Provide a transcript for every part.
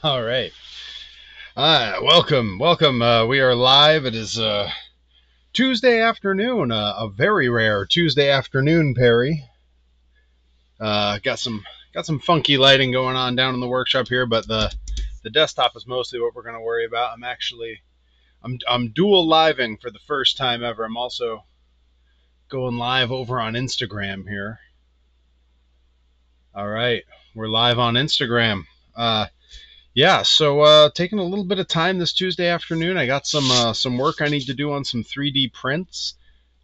All right. Welcome. We are live. It is Tuesday afternoon. A very rare Tuesday afternoon, Perry. Got some funky lighting going on down in the workshop here, but the desktop is mostly what we're going to worry about. I'm dual living for the first time ever. I'm also going live over on Instagram here. All right, we're live on Instagram. Yeah, so taking a little bit of time this Tuesday afternoon. I got some work I need to do on some 3D prints.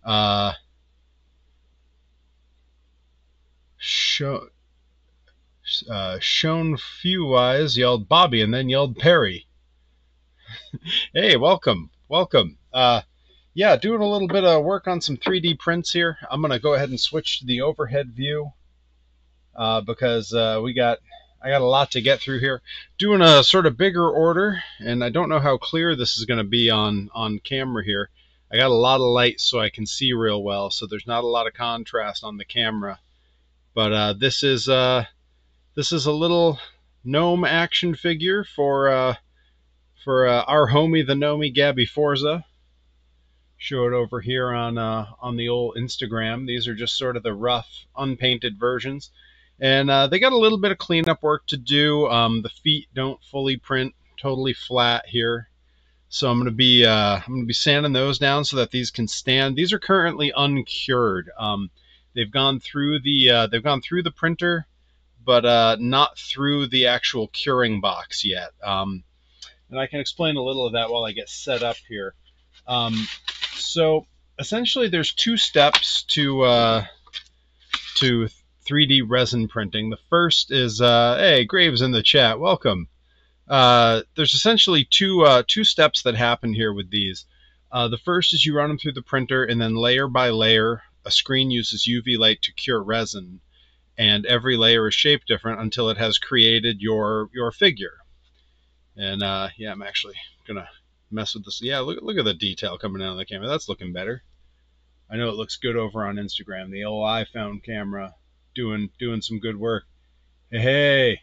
Uh, show, Shown few eyes yelled Bobby and then yelled Perry. Hey, welcome. Yeah, doing a little bit of work on some 3D prints here. I'm gonna go ahead and switch to the overhead view because I got a lot to get through here. Doing a sort of bigger order, and I don't know how clear this is going to be on camera here. I got a lot of light so I can see real well, so there's not a lot of contrast on the camera. But this is a little gnome action figure for our homie the Gnomie Gabby Forza. Show it over here on the old Instagram. These are just sort of the rough, unpainted versions. And they got a little bit of cleanup work to do. The feet don't fully print totally flat here, so I'm gonna be sanding those down so that these can stand. These are currently uncured. They've gone through the printer, but not through the actual curing box yet. And I can explain a little of that while I get set up here. So essentially, there's two steps to 3D resin printing. The first is, hey, Graves in the chat, welcome. There's essentially two steps that happen here with these. The first is you run them through the printer, and then layer by layer, a screen uses UV light to cure resin, and every layer is shaped different until it has created your figure. And yeah, I'm actually gonna mess with this. Yeah, look at the detail coming out of the camera. That's looking better. I know it looks good over on Instagram. The old iPhone camera doing some good work. Hey,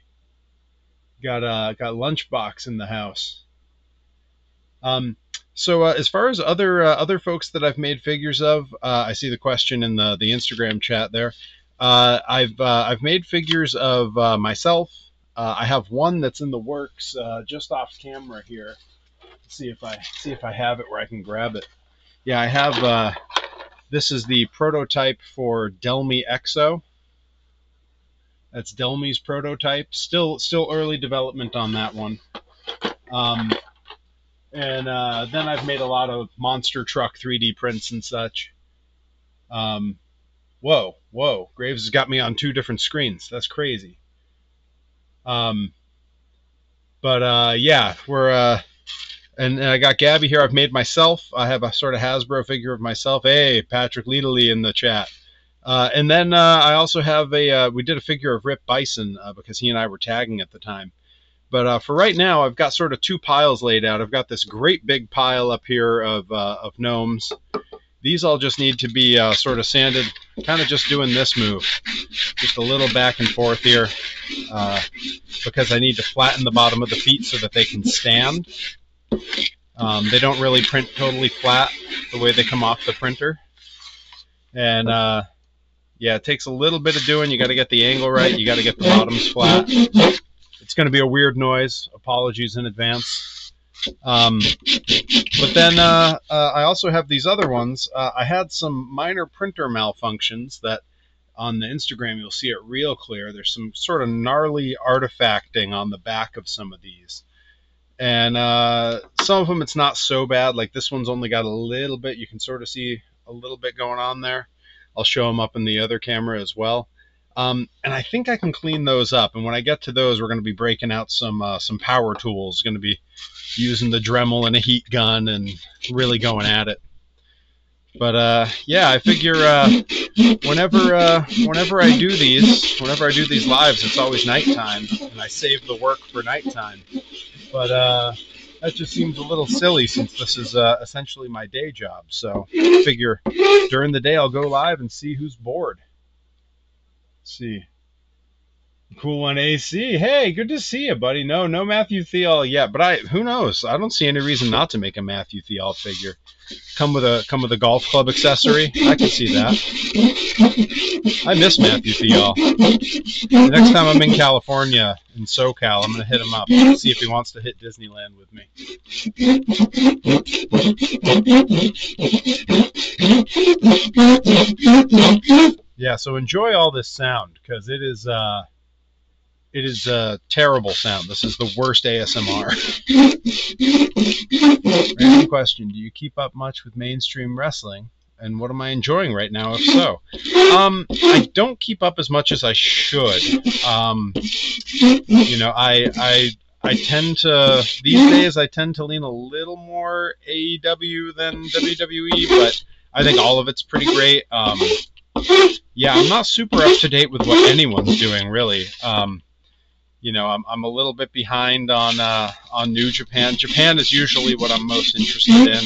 got Lunchbox in the house. So as far as other folks that I've made figures of, I see the question in the Instagram chat there. I've made figures of myself. I have one that's in the works just off camera here. Let's see if I have it where I can grab it. Yeah, I have. This is the prototype for Delmy Exo. That's Delmy's prototype. Still early development on that one. And then I've made a lot of monster truck 3D prints and such. Whoa. Graves has got me on two different screens. That's crazy. But yeah, we're... and I got Gabby here. I've made myself. I have a sort of Hasbro figure of myself. Hey, Patrick Leadley in the chat. And then I also have we did a figure of Rip Bison because he and I were tagging at the time. But for right now, I've got sort of two piles laid out. I've got this great big pile up here of gnomes. These all just need to be sort of sanded, kind of just doing this move. Just a little back and forth here because I need to flatten the bottom of the feet so that they can stand. They don't really print totally flat the way they come off the printer. And yeah, it takes a little bit of doing. You got to get the angle right. You got to get the bottoms flat. It's going to be a weird noise. Apologies in advance. But then I also have these other ones. I had some minor printer malfunctions that on the Instagram you'll see it real clear. There's some sort of gnarly artifacting on the back of some of these. And some of them it's not so bad. Like this one's only got a little bit. You can sort of see a little bit going on there. I'll show them up in the other camera as well. And I think I can clean those up. And when I get to those, we're going to be breaking out some power tools. Going to be using the Dremel and a heat gun and really going at it. But yeah, I figure whenever I do these lives, it's always nighttime, and I save the work for nighttime. But that just seems a little silly since this is essentially my day job. So I figure during the day I'll go live and see who's bored. Let's see. Cool one, AC. Hey, good to see you, buddy. No, no Matthew Thiel yet, but who knows? I don't see any reason not to make a Matthew Thiel figure. Come with a golf club accessory. I can see that. I miss Matthew Thiel. The next time I'm in California, in SoCal, I'm gonna hit him up, see if he wants to hit Disneyland with me. Yeah, so enjoy all this sound because it is a terrible sound. This is the worst ASMR. Random question: do you keep up much with mainstream wrestling? And what am I enjoying right now, if so? I don't keep up as much as I should. You know, I tend to, these days, I tend to lean a little more AEW than WWE, but I think all of it's pretty great. Yeah, I'm not super up to date with what anyone's doing, really. You know, I'm a little bit behind on New Japan. Japan is usually what I'm most interested in.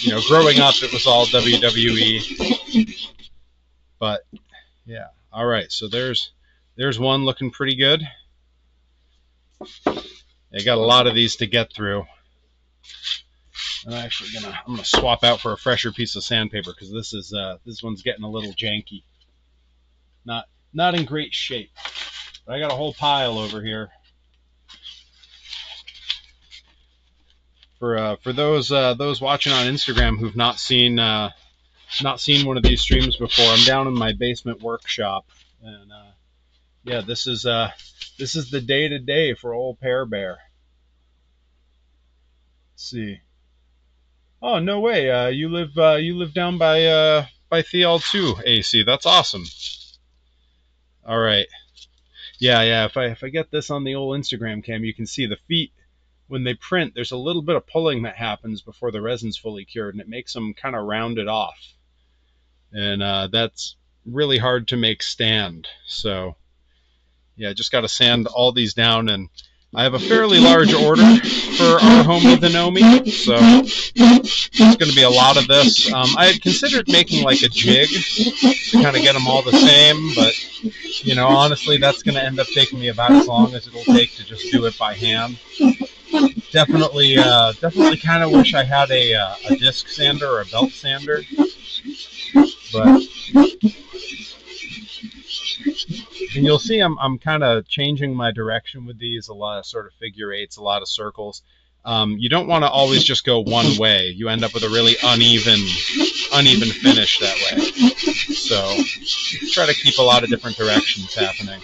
You know, growing up, it was all WWE. But yeah, all right. So there's one looking pretty good. I got a lot of these to get through. I'm actually I'm gonna swap out for a fresher piece of sandpaper because this one's getting a little janky. Not in great shape. But I got a whole pile over here. For those watching on Instagram who've not seen one of these streams before, I'm down in my basement workshop, and yeah, this is the day to day for old Pear Bear. Let's see. Oh, no way! You live down by Thiel too, AC. That's awesome. All right. Yeah. If I get this on the old Instagram cam, you can see the feet when they print. There's a little bit of pulling that happens before the resin's fully cured, and it makes them kind of rounded off, and that's really hard to make stand. So yeah, just got to sand all these down, and I have a fairly large order for our homie the Gnomie, so it's going to be a lot of this. I had considered making like a jig to kind of get them all the same, but you know, honestly, that's going to end up taking me about as long as it'll take to just do it by hand. Definitely kind of wish I had a disc sander or a belt sander, but. And you'll see I'm kind of changing my direction with these, a lot of sort of figure eights, a lot of circles. You don't want to always just go one way. You end up with a really uneven finish that way. So try to keep a lot of different directions happening.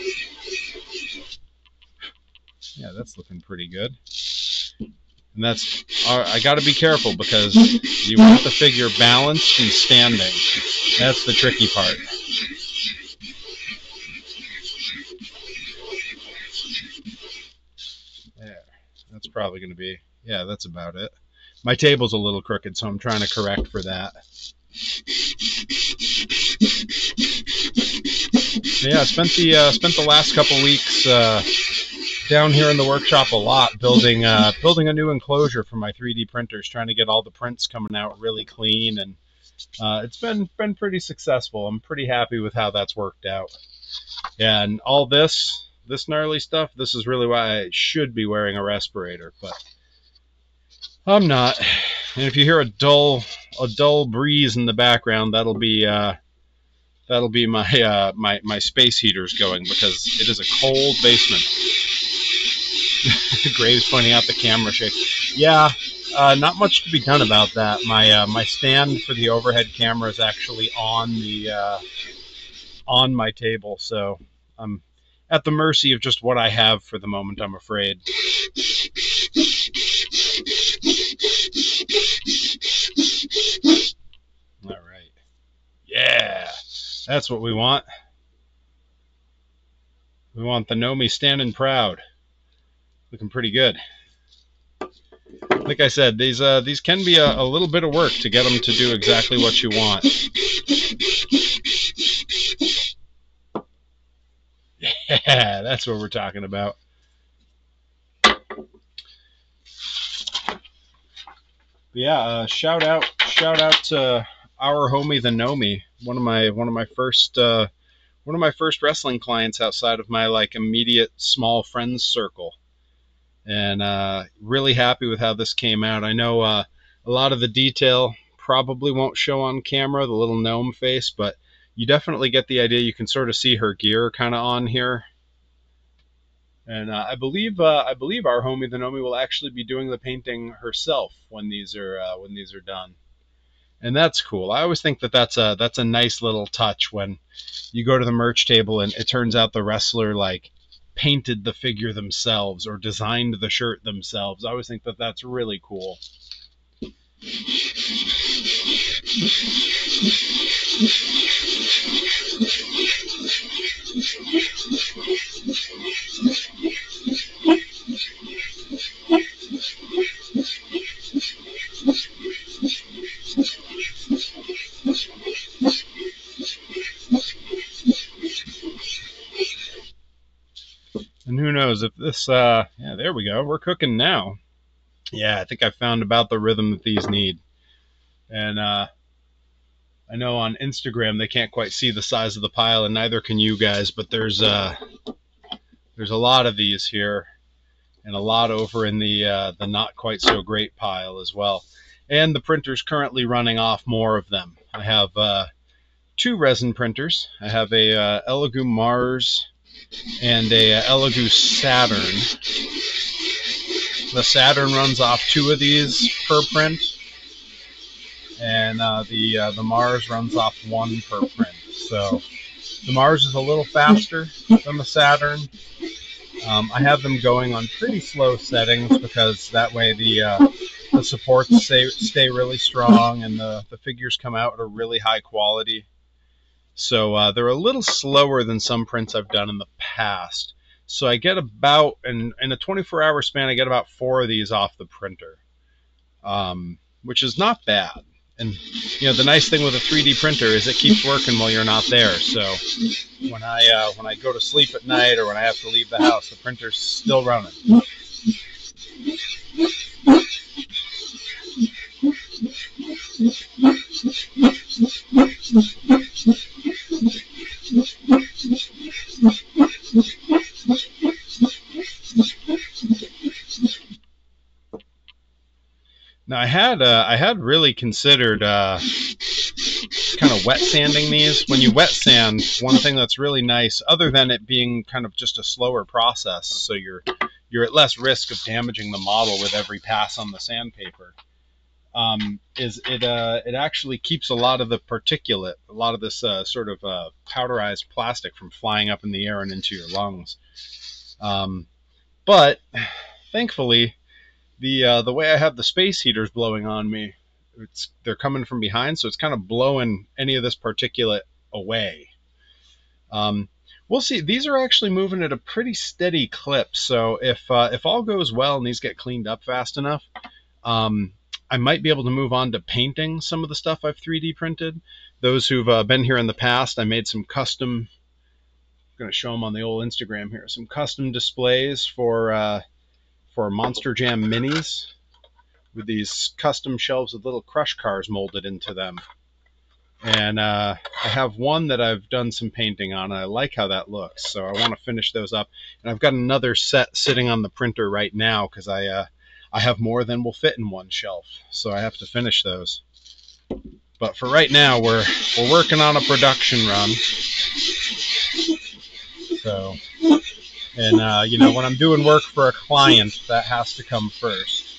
Yeah, that's looking pretty good. And that's, I got to be careful because you want the figure balanced and standing. That's the tricky part. That's probably going to be, yeah, that's about it. My table's a little crooked, so I'm trying to correct for that. So yeah, I spent the last couple weeks down here in the workshop a lot, building a new enclosure for my 3D printers, trying to get all the prints coming out really clean, and it's been pretty successful. I'm pretty happy with how that's worked out. Yeah, and all this gnarly stuff, this is really why I should be wearing a respirator, but I'm not. And if you hear a dull breeze in the background, that'll be my space heaters going, because it is a cold basement. Graves pointing out the camera shake. Yeah, not much to be done about that. My stand for the overhead camera is actually on my table, so I'm at the mercy of just what I have for the moment, I'm afraid. All right. Yeah, that's what we want. We want the Gnomie standing proud. Looking pretty good. Like I said, these can be a little bit of work to get them to do exactly what you want. Yeah, that's what we're talking about. Yeah, shout out to our homie the Gnomie, one of my first one of my first wrestling clients outside of my like immediate small friends circle, and really happy with how this came out. I know a lot of the detail probably won't show on camera, the little gnome face, but you definitely get the idea. You can sort of see her gear kind of on here. And I believe our homie the Gnomie will actually be doing the painting herself when these are done, and that's cool. I always think that that's a nice little touch when you go to the merch table and it turns out the wrestler like painted the figure themselves or designed the shirt themselves. I always think that that's really cool. And who knows if this, yeah, there we go. We're cooking now. Yeah, I think I found about the rhythm that these need. And I know on Instagram they can't quite see the size of the pile, and neither can you guys, but there's a lot of these here, and a lot over in the not quite so great pile as well. And the printer's currently running off more of them. I have two resin printers. I have a Elegoo Mars and a Elegoo Saturn. The Saturn runs off 2 of these per print, and the Mars runs off 1 per print. So the Mars is a little faster than the Saturn. I have them going on pretty slow settings because that way the supports stay really strong and the figures come out at a really high quality. So they're a little slower than some prints I've done in the past. So I get about, in a 24-hour span, I get about 4 of these off the printer, which is not bad. And you know, the nice thing with a 3D printer is it keeps working while you're not there. So when I go to sleep at night or when I have to leave the house, the printer's still running. Now I had really considered kind of wet sanding these. When you wet sand, one thing that's really nice, other than it being kind of just a slower process, so you're at less risk of damaging the model with every pass on the sandpaper, is it actually keeps a lot of the particulate, a lot of this sort of powderized plastic from flying up in the air and into your lungs. But thankfully, the way I have the space heaters blowing on me, they're coming from behind, so it's kind of blowing any of this particulate away. We'll see. These are actually moving at a pretty steady clip, so if all goes well and these get cleaned up fast enough, I might be able to move on to painting some of the stuff I've 3D printed. Those who've been here in the past, I made some custom, I'm going to show them on the old Instagram here, some custom displays for Monster Jam Minis with these custom shelves with little crush cars molded into them. And I have one that I've done some painting on, and I like how that looks, so I want to finish those up. And I've got another set sitting on the printer right now because I have more than will fit in one shelf, so I have to finish those. But for right now, we're working on a production run. So, and you know, when I'm doing work for a client, that has to come first.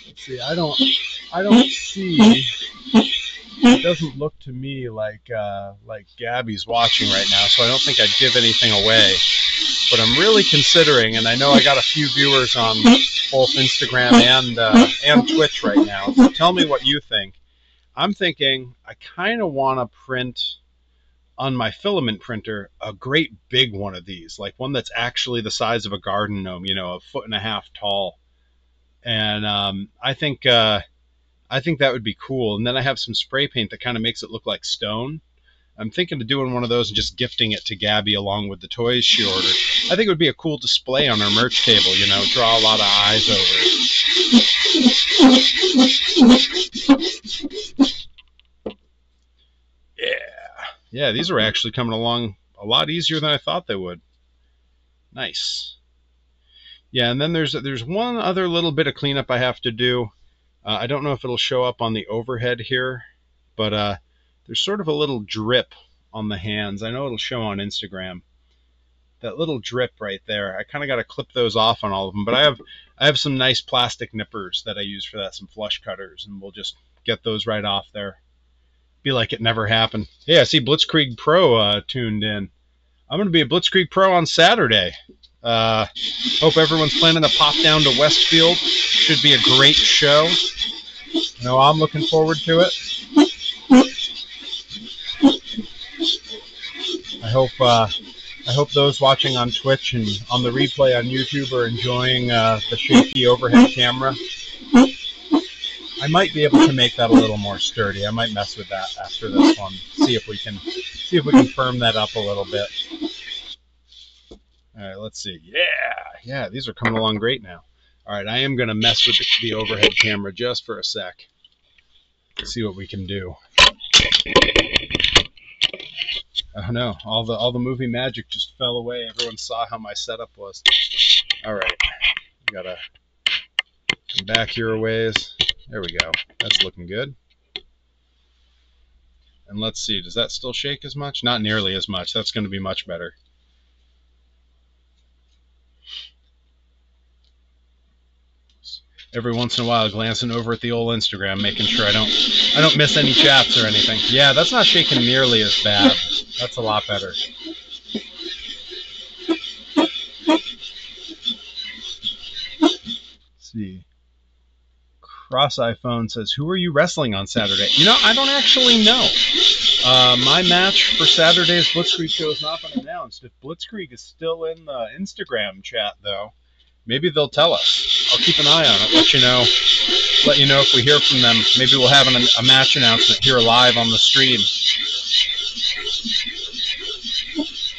Let's see, I don't see. It doesn't look to me like Gabby's watching right now, so I don't think I'd give anything away. But I'm really considering, and I know I got a few viewers on both Instagram and Twitch right now, so tell me what you think. I'm thinking I kind of want to print on my filament printer a great big one of these, like one that's actually the size of a garden gnome, you know, 1.5 feet tall. And I think that would be cool. And then I have some spray paint that kind of makes it look like stone. I'm thinking of doing one of those and just gifting it to Gabby along with the toys she ordered. I think it would be a cool display on her merch table, you know, draw a lot of eyes over it. Yeah. Yeah, these are actually coming along a lot easier than I thought they would. Nice. Yeah, and then there's one other little bit of cleanup I have to do. I don't know if it'll show up on the overhead here, but there's sort of a little drip on the hands. I know it'll show on Instagram. That little drip right there. I kind of got to clip those off on all of them, but I have some nice plastic nippers that I use for that, some flush cutters, and we'll just get those right off there. Be like it never happened. Yeah, I see Blitzkrieg Pro tuned in. I'm going to be a Blitzkrieg Pro on Saturday. Hope everyone's planning to pop down to Westfield. Should be a great show. No, I'm looking forward to it. I hope those watching on Twitch and on the replay on YouTube are enjoying the shaky overhead camera. I might be able to make that a little more sturdy. I might mess with that after this one. See if we can firm that up a little bit. All right, let's see. Yeah, these are coming along great now. All right, I am going to mess with the overhead camera just for a sec. See what we can do. Oh no, all the movie magic just fell away. Everyone saw how my setup was. All right, gotta come back here a ways. There we go. That's looking good. And let's see, does that still shake as much? Not nearly as much. That's going to be much better. Every once in a while, glancing over at the old Instagram, making sure I don't miss any chats or anything. Yeah, that's not shaking nearly as bad. That's a lot better. Let's see. Cross iPhone says, "Who are you wrestling on Saturday?" You know, I don't actually know. My match for Saturday's Blitzkrieg show has not been announced. If Blitzkrieg is still in the Instagram chat, though, maybe they'll tell us. I'll keep an eye on it. Let you know if we hear from them. Maybe we'll have a match announcement here live on the stream.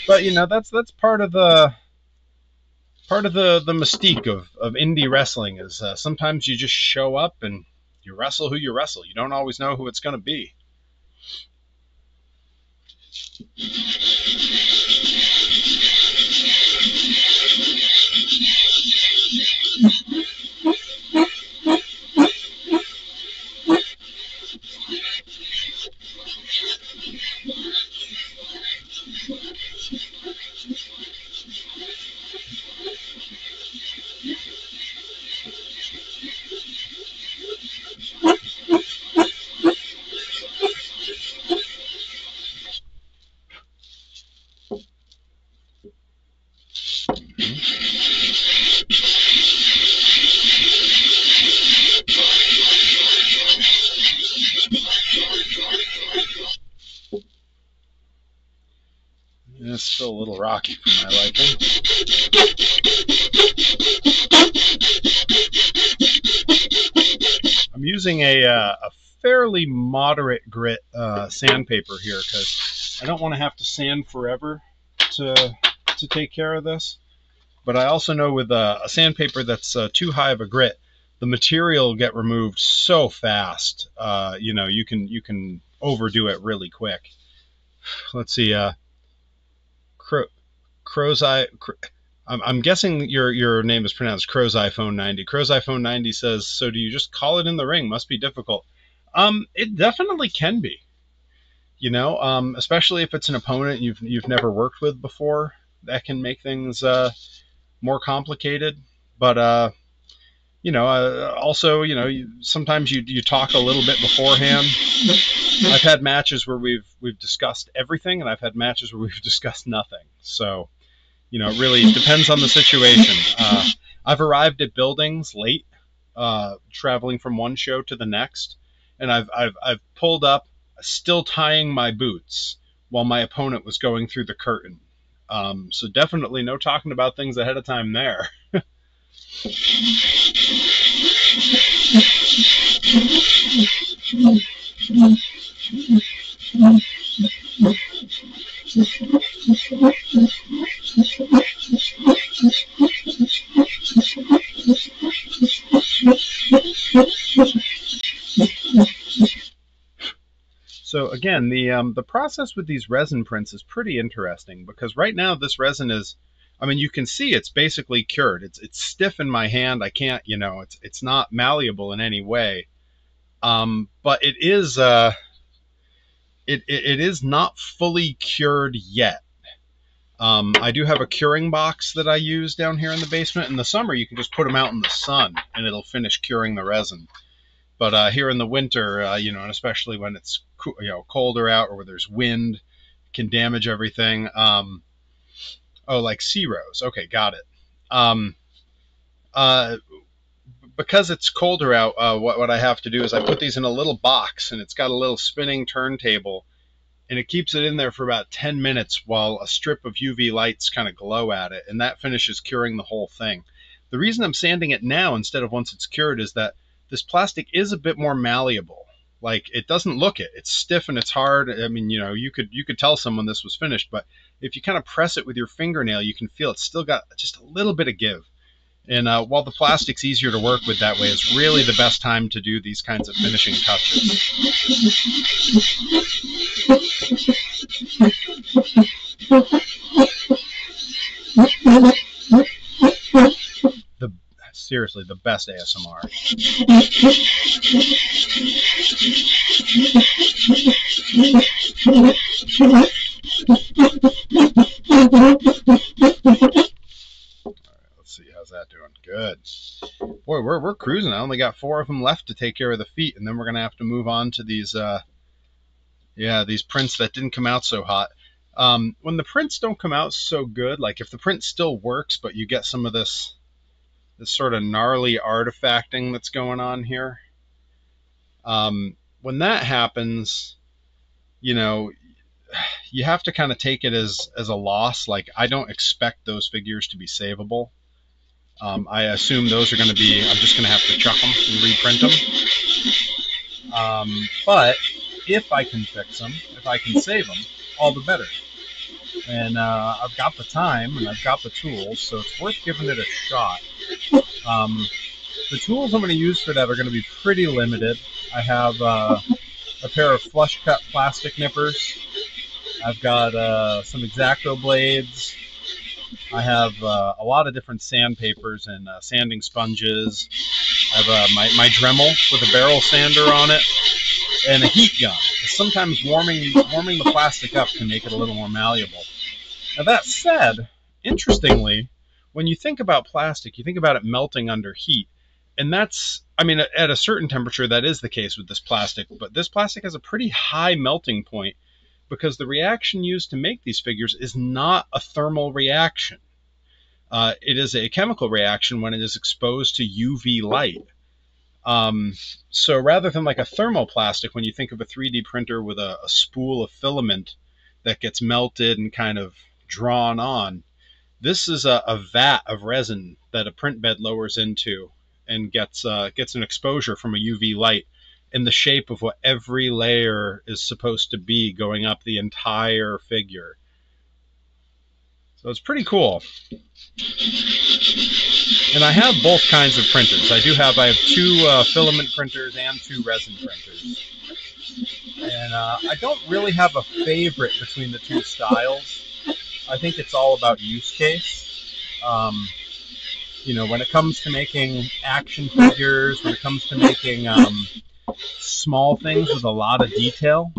But you know, that's part of the mystique of indie wrestling is sometimes you just show up and you wrestle who you wrestle. You don't always know who it's going to be. It's still a little rocky for my liking. I'm using a fairly moderate grit sandpaper here because I don't want to have to sand forever to take care of this. But I also know with a sandpaper that's too high of a grit, the material will get removed so fast. You know, you can overdo it really quick. Let's see. Crow's Eye. I'm guessing your name is pronounced Crow's iPhone 90. Crow's iPhone 90 says, "So do you just call it in the ring? Must be difficult." It definitely can be. You know, especially if it's an opponent you've never worked with before, that can make things more complicated. But you know, also, you know, sometimes you talk a little bit beforehand. I've had matches where we've discussed everything, and I've had matches where we've discussed nothing. So, you know, it really depends on the situation. I've arrived at buildings late, traveling from one show to the next, and I've pulled up, still tying my boots while my opponent was going through the curtain. So definitely no talking about things ahead of time there. So again, the process with these resin prints is pretty interesting, because right now this resin is, I mean, you can see it's basically cured. It's stiff in my hand. I can't, you know, it's not malleable in any way. But it is it is not fully cured yet. I do have a curing box that I use down here in the basement. In the summer, you can just put them out in the sun, and it'll finish curing the resin. But here in the winter, you know, and especially when it's colder out or where there's wind, it can damage everything. Oh, like sea rose. Okay, got it. Um, uh, because it's colder out, what I have to do is I put these in a little box, and it's got a little spinning turntable, and it keeps it in there for about 10 minutes while a strip of UV lights kind of glow at it, and that finishes curing the whole thing. The reason I'm sanding it now instead of once it's cured is that this plastic is a bit more malleable. Like, it doesn't look it. It's stiff and it's hard. I mean, you know, you could tell someone this was finished, but if you kind of press it with your fingernail, you can feel it's still got just a little bit of give. And while the plastic's easier to work with that way, it's really the best time to do these kinds of finishing touches. Seriously, the best ASMR. Let's see, how's that doing? Good. Boy, we're cruising. I only got 4 of them left to take care of the feet, and then we're gonna have to move on to these these prints that didn't come out so hot. When the prints don't come out so good, like if the print still works, but you get some of this sort of gnarly artifacting that's going on here, when that happens, you know, you have to kind of take it as a loss. Like, I don't expect those figures to be savable. I assume those are going to be, I'm just going to have to chuck them and reprint them. But if I can fix them, if I can save them, all the better. And I've got the time and I've got the tools, so it's worth giving it a shot. The tools I'm going to use for that are going to be pretty limited. I have a pair of flush cut plastic nippers. I've got some X-Acto blades. I have a lot of different sandpapers and sanding sponges. I have my Dremel with a barrel sander on it, and a heat gun. Sometimes warming the plastic up can make it a little more malleable. Now, that said, interestingly, when you think about plastic, you think about it melting under heat. And that's, I mean, at a certain temperature, that is the case with this plastic. But this plastic has a pretty high melting point because the reaction used to make these figures is not a thermal reaction. It is a chemical reaction when it is exposed to UV light. So rather than like a thermoplastic, when you think of a 3D printer with a spool of filament that gets melted and kind of drawn on, this is a vat of resin that a print bed lowers into and gets an exposure from a UV light in the shape of what every layer is supposed to be going up the entire figure. So it's pretty cool. And I have both kinds of printers. I have 2 filament printers and 2 resin printers. And I don't really have a favorite between the 2 styles. I think it's all about use case. You know, when it comes to making action figures, when it comes to making small things with a lot of detail,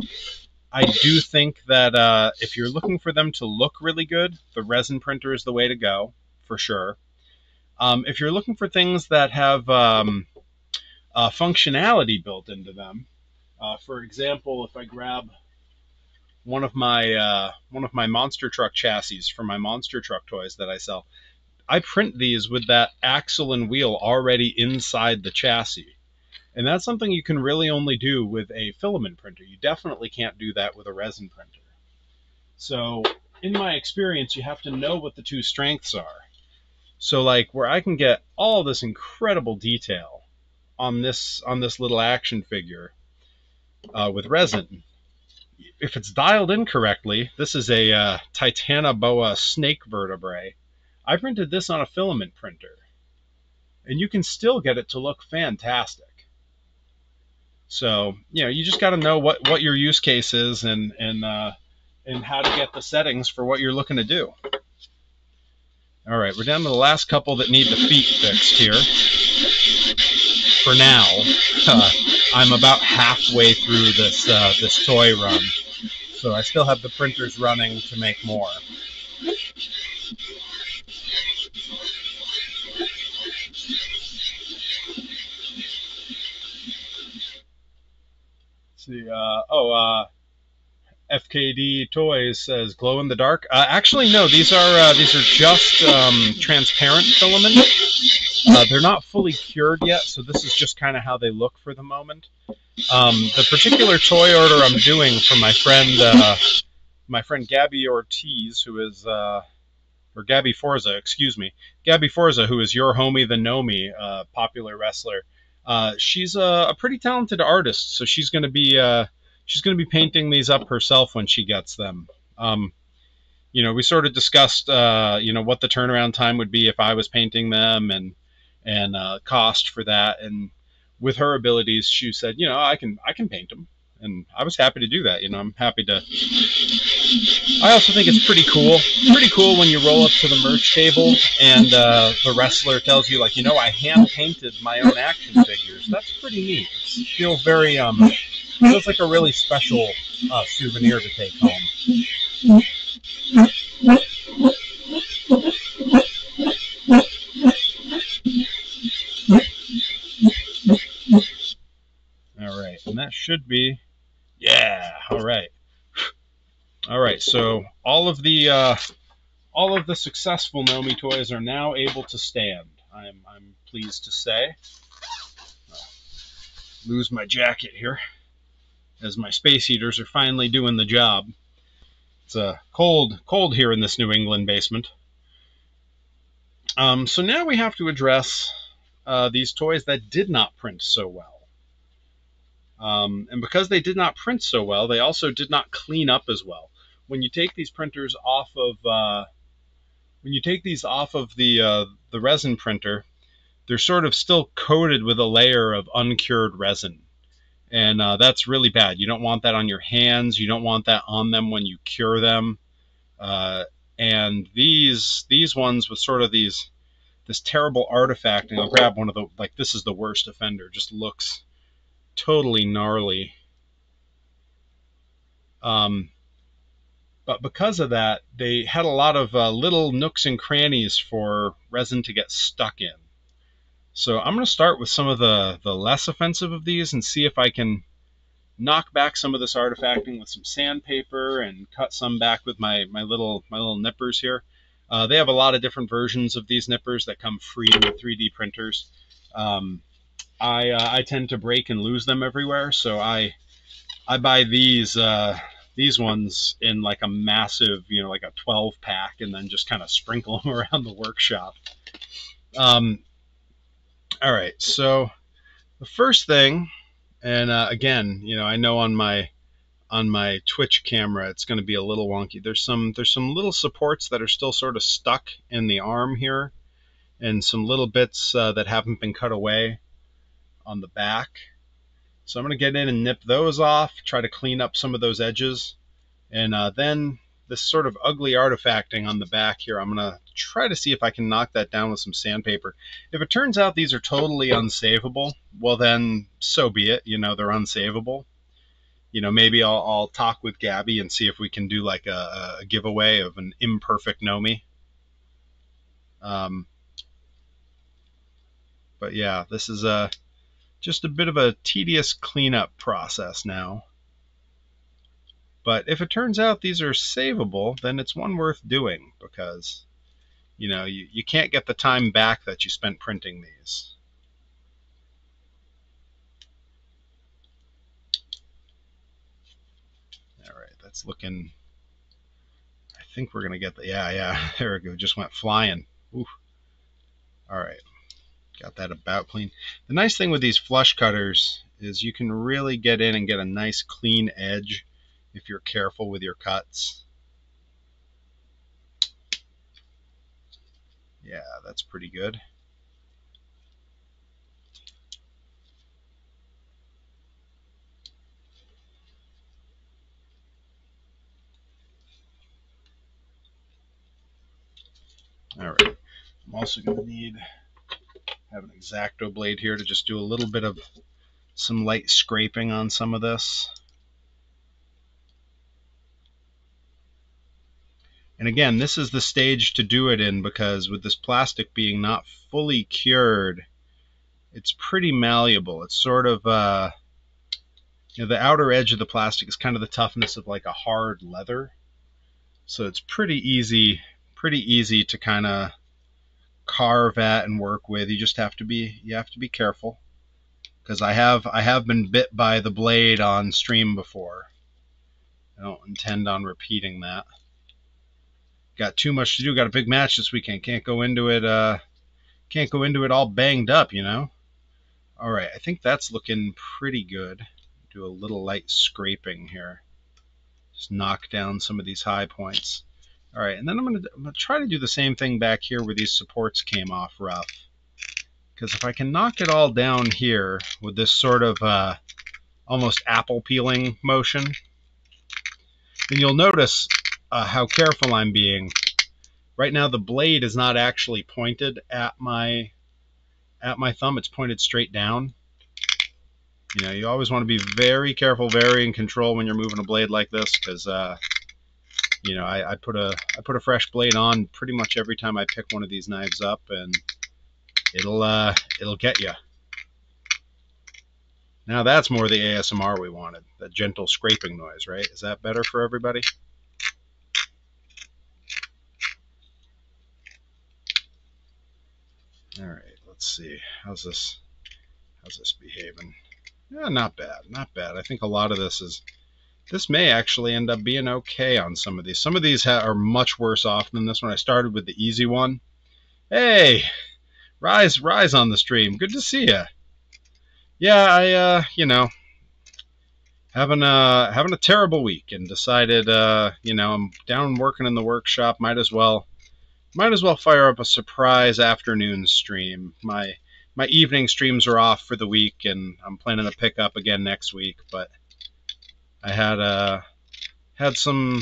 I do think that if you're looking for them to look really good, the resin printer is the way to go, for sure. If you're looking for things that have functionality built into them, for example, if I grab one of my monster truck chassis for my monster truck toys that I sell, I print these with that axle and wheel already inside the chassis. And that's something you can really only do with a filament printer. You definitely can't do that with a resin printer. So in my experience, you have to know what the 2 strengths are. So like where I can get all this incredible detail on this little action figure with resin, if it's dialed in correctly, this is a Titanoboa snake vertebrae. I printed this on a filament printer, and you can still get it to look fantastic. So you just got to know what your use case is and how to get the settings for what you're looking to do. All right, we're down to the last couple that need the feet fixed here. For now, I'm about halfway through this toy run, so I still have the printers running to make more. See, FKD Toys says glow in the dark. Actually, no. These are just transparent filament. They're not fully cured yet, so this is just kind of how they look for the moment. The particular toy order I'm doing for my friend Gabby Ortiz, who is or Gabby Forza, excuse me, Gabby Forza, who is your homie the Gnomie, popular wrestler. She's a pretty talented artist, so she's going to be painting these up herself when she gets them. We sort of discussed what the turnaround time would be if I was painting them and cost for that. And with her abilities, she said, I can paint them, and I was happy to do that. I'm happy to. I also think it's pretty cool when you roll up to the merch table and the wrestler tells you, like, I hand painted my own action figures. That's pretty neat. It feels feels like a really special souvenir to take home. All right, and that should be, yeah. All right. So all of the successful Gnomie toys are now able to stand. I'm pleased to say. Lose my jacket here, as my space heaters are finally doing the job. It's cold here in this New England basement. So now we have to address these toys that did not print so well. And because they did not print so well, they also did not clean up as well. When you take these printers off of the resin printer, they're sort of still coated with a layer of uncured resin. And that's really bad. You don't want that on your hands. You don't want that on them when you cure them. And these ones with sort of this terrible artifact, and I'll grab one of the, like, this is the worst offender. Just looks totally gnarly. But because of that, they had a lot of little nooks and crannies for resin to get stuck in. So I'm going to start with some of the less offensive of these and see if I can knock back some of this artifacting with some sandpaper and cut some back with my little nippers here. They have a lot of different versions of these nippers that come free with 3D printers. I tend to break and lose them everywhere, so I buy these ones in like a massive, like a 12 pack, and then just kind of sprinkle them around the workshop. All right, so the first thing, and again, I know on my Twitch camera it's going to be a little wonky. There's some little supports that are still sort of stuck in the arm here, and some little bits that haven't been cut away on the back. So I'm going to get in and nip those off, try to clean up some of those edges, and then this sort of ugly artifacting on the back here, I'm going to try to see if I can knock that down with some sandpaper. If it turns out these are totally unsavable, well then, so be it. They're unsavable. Maybe I'll talk with Gabby and see if we can do like a giveaway of an imperfect Gnomie. But yeah, this is just a bit of a tedious cleanup process now. But if it turns out these are savable, then it's one worth doing, because you can't get the time back that you spent printing these. All right, that's looking, I think we're gonna get the, yeah, there we go, just went flying. Ooh. All right, got that about clean. The nice thing with these flush cutters is you can really get in and get a nice clean edge if you're careful with your cuts. Yeah, that's pretty good. All right. I'm also going to have an X-Acto blade here to just do a little bit of some light scraping on some of this. And again, this is the stage to do it in, because with this plastic being not fully cured, it's pretty malleable. It's sort of, you know, the outer edge of the plastic is kind of the toughness of like a hard leather. So it's pretty easy to kind of carve at and work with. You just have to be careful, because I have been bit by the blade on stream before. I don't intend on repeating that. Got too much to do. Got a big match this weekend. Can't go into it all banged up, you know. All right, I think that's looking pretty good. Do a little light scraping here. Just knock down some of these high points. All right, and then I'm gonna try to do the same thing back here where these supports came off rough. Because if I can knock it all down here with this sort of almost apple peeling motion, then you'll notice how careful I'm being. Right now the blade is not actually pointed at my thumb, it's pointed straight down. You know, you always want to be very careful, very in control when you're moving a blade like this, because you know, I put a fresh blade on pretty much every time I pick one of these knives up, and it'll get you. Now that's more the ASMR we wanted, that gentle scraping noise, right? Is that better for everybody? All right, let's see. How's this behaving? Yeah, not bad, not bad. I think a lot of this may actually end up being okay on some of these. Some of these are much worse off than this one. I started with the easy one. Hey, Rise on the stream. Good to see you. Yeah, I you know, having a terrible week, and decided you know, I'm down working in the workshop. Might as well fire up a surprise afternoon stream. My evening streams are off for the week, and I'm planning to pick up again next week. But I had some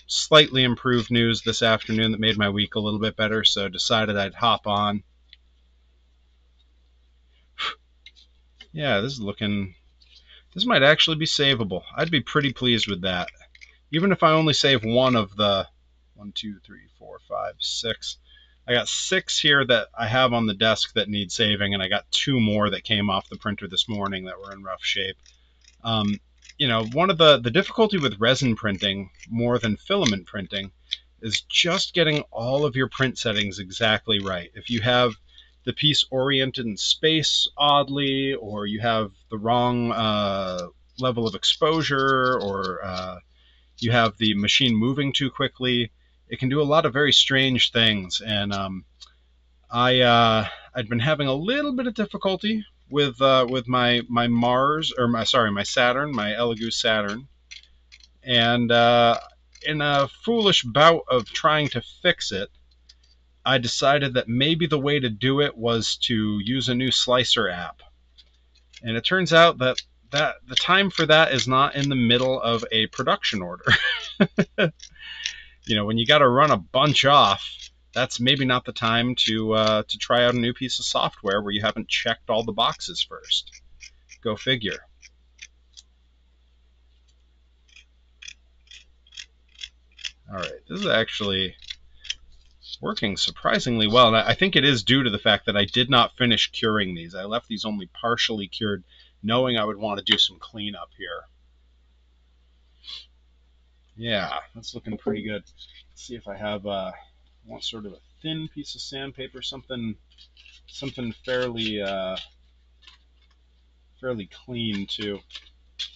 slightly improved news this afternoon that made my week a little bit better, so decided I'd hop on. Yeah, this might actually be savable. I'd be pretty pleased with that. Even if I only save one of the 1, 2, 3, 4, 5, 6. I got 6 here that I have on the desk that need saving, and I got 2 more that came off the printer this morning that were in rough shape. You know, one of the difficulty with resin printing, more than filament printing, is just getting all of your print settings exactly right. If you have the piece oriented in space oddly, or you have the wrong level of exposure, or you have the machine moving too quickly, it can do a lot of very strange things. And I'd been having a little bit of difficulty with my Mars, or my Saturn, my Elegoo Saturn, and in a foolish bout of trying to fix it, I decided that maybe the way to do it was to use a new slicer app. And it turns out that the time for that is not in the middle of a production order. You know, when you got to run a bunch off, that's maybe not the time to try out a new piece of software where you haven't checked all the boxes first. Go figure. All right, this is actually working surprisingly well, and I think it is due to the fact that I did not finish curing these. I left these only partially cured, knowing I would want to do some cleanup here. Yeah, that's looking pretty good. Let's see if I have want sort of a thin piece of sandpaper, something fairly clean too.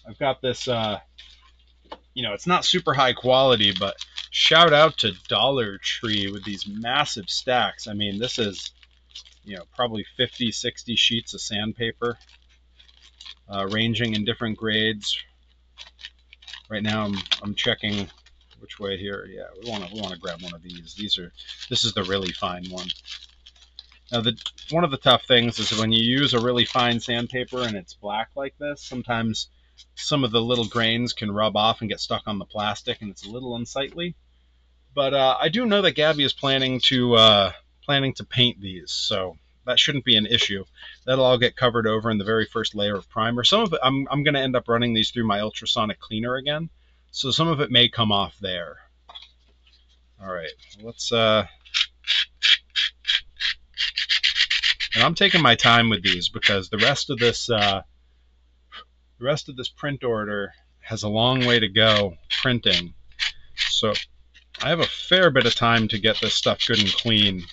I've got this you know, it's not super high quality, but shout out to Dollar Tree with these massive stacks. I mean, this is, you know, probably 50, 60 sheets of sandpaper, ranging in different grades. Right now I'm checking which way here. Yeah, we want to grab one of these. This is the really fine one. Now, one of the tough things is when you use a really fine sandpaper and it's black like this, sometimes some of the little grains can rub off and get stuck on the plastic, and it's a little unsightly. But I do know that Gabby is planning to paint these, so that shouldn't be an issue. That'll all get covered over in the very first layer of primer. Some of it, I'm going to end up running these through my ultrasonic cleaner again, so some of it may come off there. All right, let's. And I'm taking my time with these because the rest of this print order has a long way to go printing, so I have a fair bit of time to get this stuff good and clean.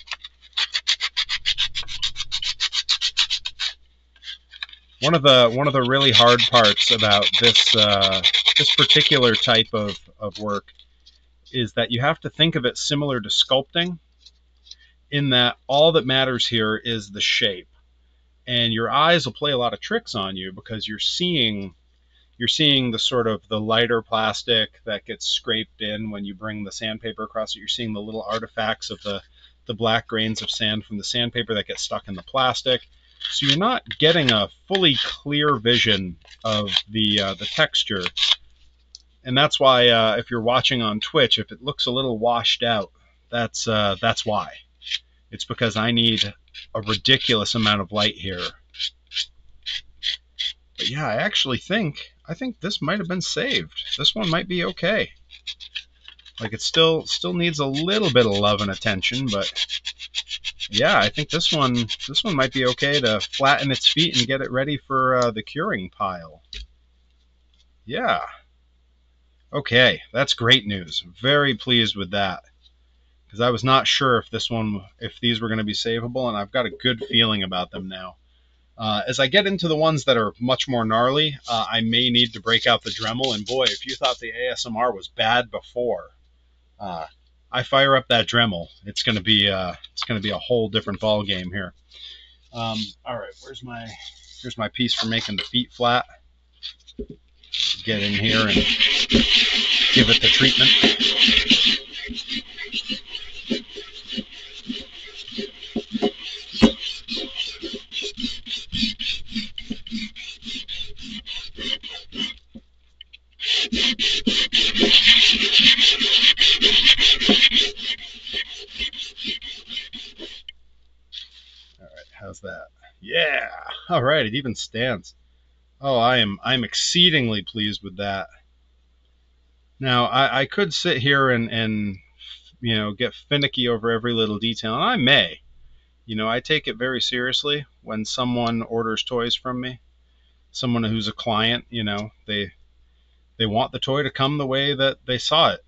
One of the really hard parts about this this particular type of work is that you have to think of it similar to sculpting, in that all that matters here is the shape, and your eyes will play a lot of tricks on you because you're seeing the sort of the lighter plastic that gets scraped in when you bring the sandpaper across it. You're seeing the little artifacts of the black grains of sand from the sandpaper that get stuck in the plastic. So you're not getting a fully clear vision of the texture. And that's why if you're watching on Twitch, if it looks a little washed out, that's why. It's because I need a ridiculous amount of light here. But yeah, I think this might have been saved. This one might be okay. Like, it still needs a little bit of love and attention, but yeah, I think this one might be okay to flatten its feet and get it ready for the curing pile. Yeah. Okay, that's great news. Very pleased with that, because I was not sure if these were going to be savable, and I've got a good feeling about them now. As I get into the ones that are much more gnarly, I may need to break out the Dremel. And boy, if you thought the ASMR was bad before, I fire up that Dremel, it's going to be a whole different ball game here. All right, here's my piece for making the feet flat. Get in here and give it the treatment. All right, how's that? Yeah. All right, it even stands. Oh, I'm exceedingly pleased with that. Now, I could sit here and get finicky over every little detail, and I may. I take it very seriously when someone orders toys from me. Someone who's a client, they want the toy to come the way that they saw it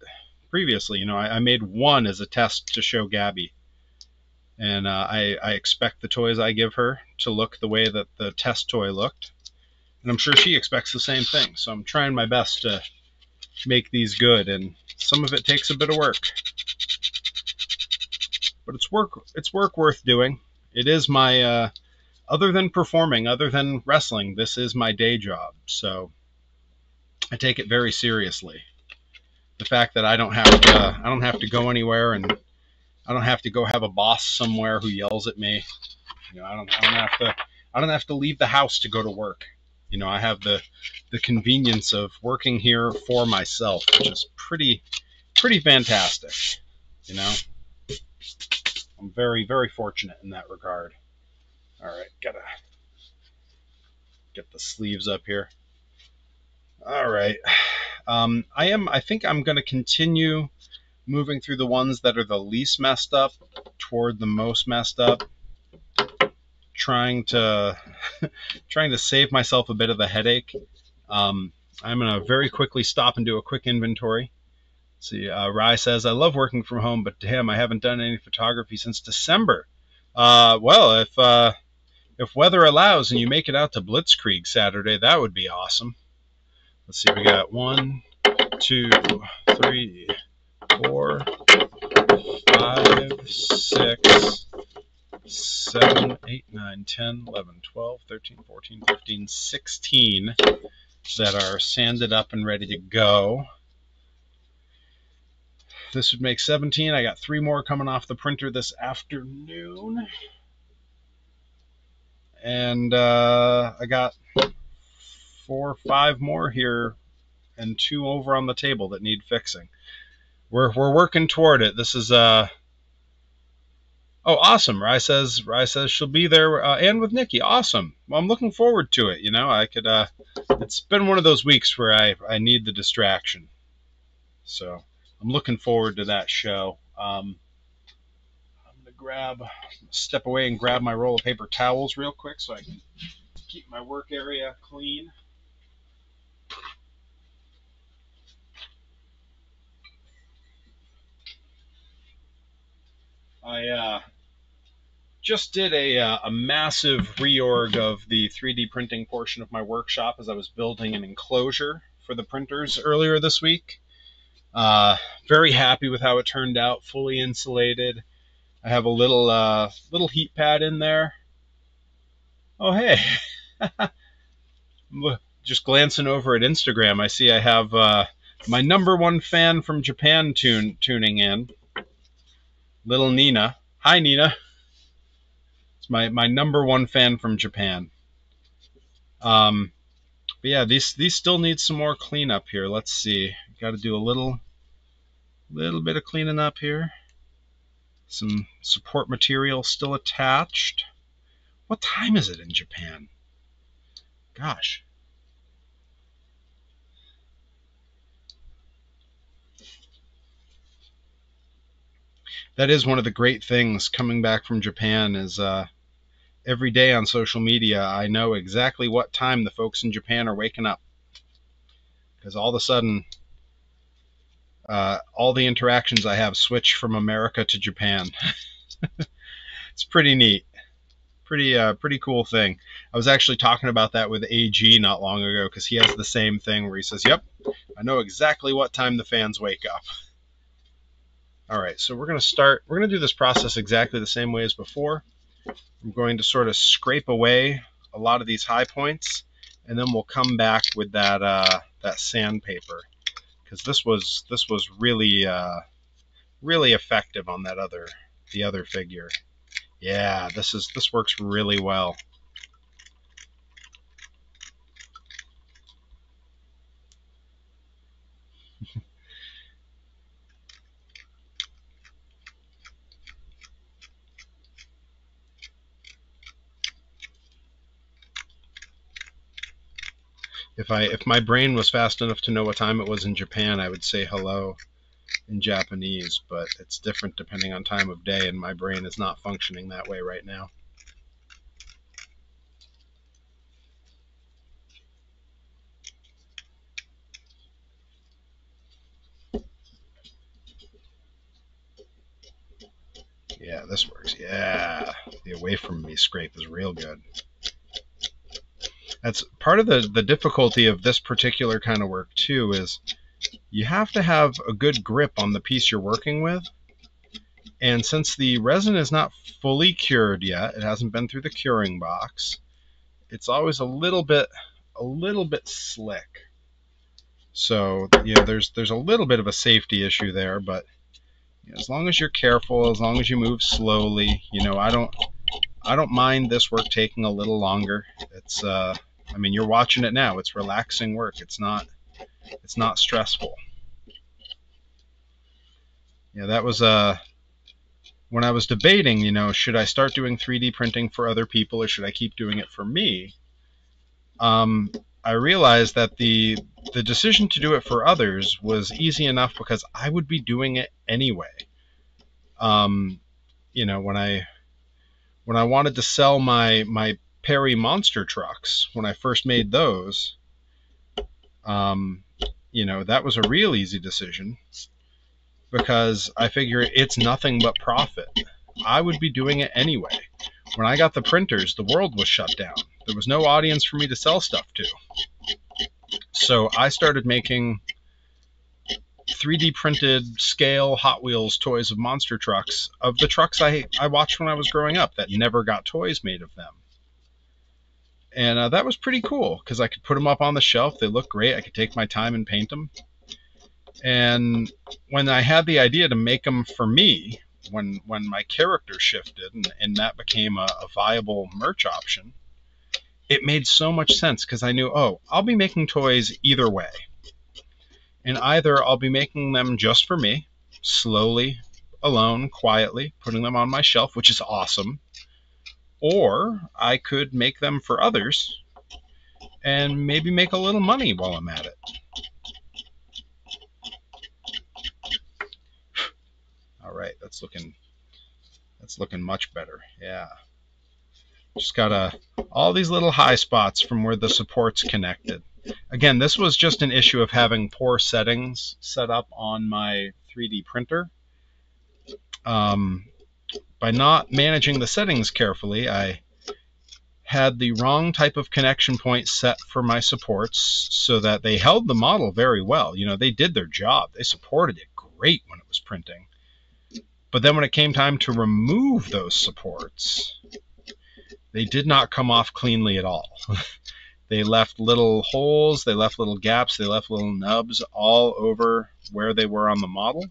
previously. I made one as a test to show Gabby, and I expect the toys I give her to look the way that the test toy looked, and I'm sure she expects the same thing. So I'm trying my best to make these good, and some of it takes a bit of work, but it's work worth doing. It is my other than performing, other than wrestling, this is my day job, so I take it very seriously. The fact that I don't have to go anywhere, and I don't have to go have a boss somewhere who yells at me. I don't have to leave the house to go to work. I have the convenience of working here for myself, which is pretty fantastic. I'm very, very fortunate in that regard. All right, gotta get the sleeves up here. All right. I think I'm going to continue moving through the ones that are the least messed up toward the most messed up, trying to save myself a bit of a headache. I'm going to very quickly stop and do a quick inventory. Let's see, Rye says, I love working from home, but damn, I haven't done any photography since December. Well, if weather allows and you make it out to Blitzkrieg Saturday, that would be awesome. Let's see, we got 1, 2, 3, 4, 5, 6, 7, 8, 9, 10, 11, 12, 13, 14, 15, 16 that are sanded up and ready to go. This would make 17. I got 3 more coming off the printer this afternoon. And I got 4 or 5 more here and 2 over on the table that need fixing. we're working toward it. This is oh, awesome. Rye says she'll be there and with Nikki. Awesome. Well, I'm looking forward to it. You know, I could it's been one of those weeks where I need the distraction. So I'm looking forward to that show. I'm gonna step away and grab my roll of paper towels real quick so I can keep my work area clean. I just did a massive reorg of the 3D printing portion of my workshop as I was building an enclosure for the printers earlier this week. Very happy with how it turned out, fully insulated. I have a little heat pad in there. Oh, hey. Just glancing over at Instagram, I see I have my #1 fan from Japan tuning in. Little Nina. Hi, Nina. It's my #1 fan from Japan. But yeah, these still need some more cleanup here. Let's see. Got to do a little bit of cleaning up here. Some support material still attached. What time is it in Japan? Gosh. That is one of the great things coming back from Japan is every day on social media, I know exactly what time the folks in Japan are waking up. Because all of a sudden, all the interactions I have switch from America to Japan. It's pretty neat. Pretty cool thing. I was actually talking about that with AG not long ago because he has the same thing where he says, yep, I know exactly what time the fans wake up. All right, so we're going to do this process exactly the same way as before. I'm going to sort of scrape away a lot of these high points, and then we'll come back with that that sandpaper, because this was really really effective on that the other figure. Yeah, this works really well. If my brain was fast enough to know what time it was in Japan, I would say hello in Japanese, but it's different depending on time of day, and my brain is not functioning that way right now. Yeah, this works. Yeah, the away from me scrape is real good. That's part of the difficulty of this particular kind of work too, is you have to have a good grip on the piece you're working with. And since the resin is not fully cured yet, it hasn't been through the curing box, it's always a little bit slick. So, you know, there's a little bit of a safety issue there, but you know, as long as you're careful, as long as you move slowly, you know, I don't mind this work taking a little longer. It's I mean, you're watching it now. It's relaxing work. It's not stressful. Yeah, that was when I was debating, you know, should I start doing 3D printing for other people or should I keep doing it for me? I realized that the decision to do it for others was easy enough because I would be doing it anyway. You know, when I wanted to sell my Perry monster trucks, when I first made those, you know, that was a real easy decision because I figure it's nothing but profit. I would be doing it anyway. When I got the printers, the world was shut down. There was no audience for me to sell stuff to. So I started making 3D printed scale Hot Wheels toys of monster trucks, of the trucks I watched when I was growing up that never got toys made of them. And that was pretty cool because I could put them up on the shelf. They look great. I could take my time and paint them. And when I had the idea to make them for me, when my character shifted and that became a viable merch option, it made so much sense because I knew, oh, I'll be making toys either way. And either I'll be making them just for me, slowly, alone, quietly, putting them on my shelf, which is awesome. Or I could make them for others and maybe make a little money while I'm at it. All right, that's looking much better. Yeah. Just got all these little high spots from where the support's connected. Again, this was just an issue of having poor settings set up on my 3D printer. By not managing the settings carefully, I had the wrong type of connection point set for my supports so that they held the model very well. You know, they did their job. They supported it great when it was printing. But then when it came time to remove those supports, they did not come off cleanly at all. They left little holes, they left little gaps, they left little nubs all over where they were on the model.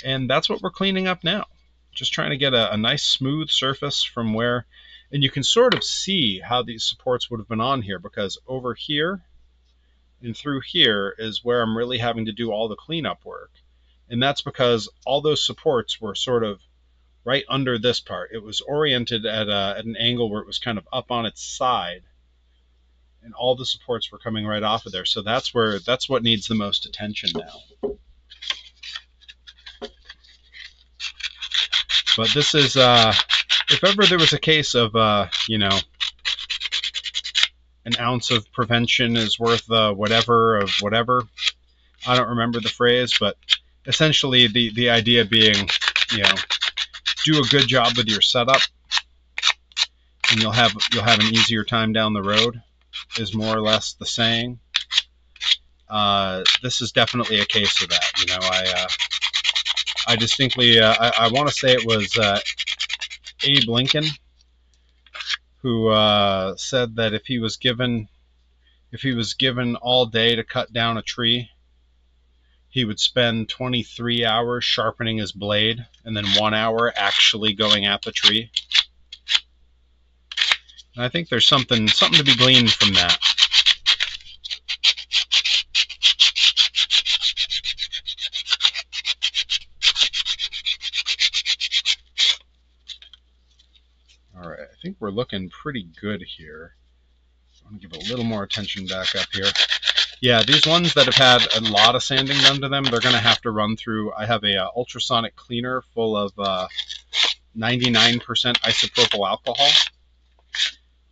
And that's what we're cleaning up now. Just trying to get a nice smooth surface from where, and you can sort of see how these supports would have been on here, because over here and through here is where I'm really having to do all the cleanup work. And that's because all those supports were sort of right under this part. It was oriented at an angle where it was kind of up on its side, and all the supports were coming right off of there. So that's what needs the most attention now. But this is, if ever there was a case of, you know, an ounce of prevention is worth whatever of whatever. I don't remember the phrase, but essentially the idea being, you know, do a good job with your setup, and you'll have an easier time down the road, is more or less the saying. This is definitely a case of that. You know, I distinctly, I want to say it was Abe Lincoln who said that if he was given all day to cut down a tree, he would spend 23 hours sharpening his blade and then 1 hour actually going at the tree. And I think there's something to be gleaned from that. All right, I think we're looking pretty good here. I'm going to give a little more attention back up here. Yeah, these ones that have had a lot of sanding done to them, they're going to have to run through. I have a ultrasonic cleaner full of 99% isopropyl alcohol.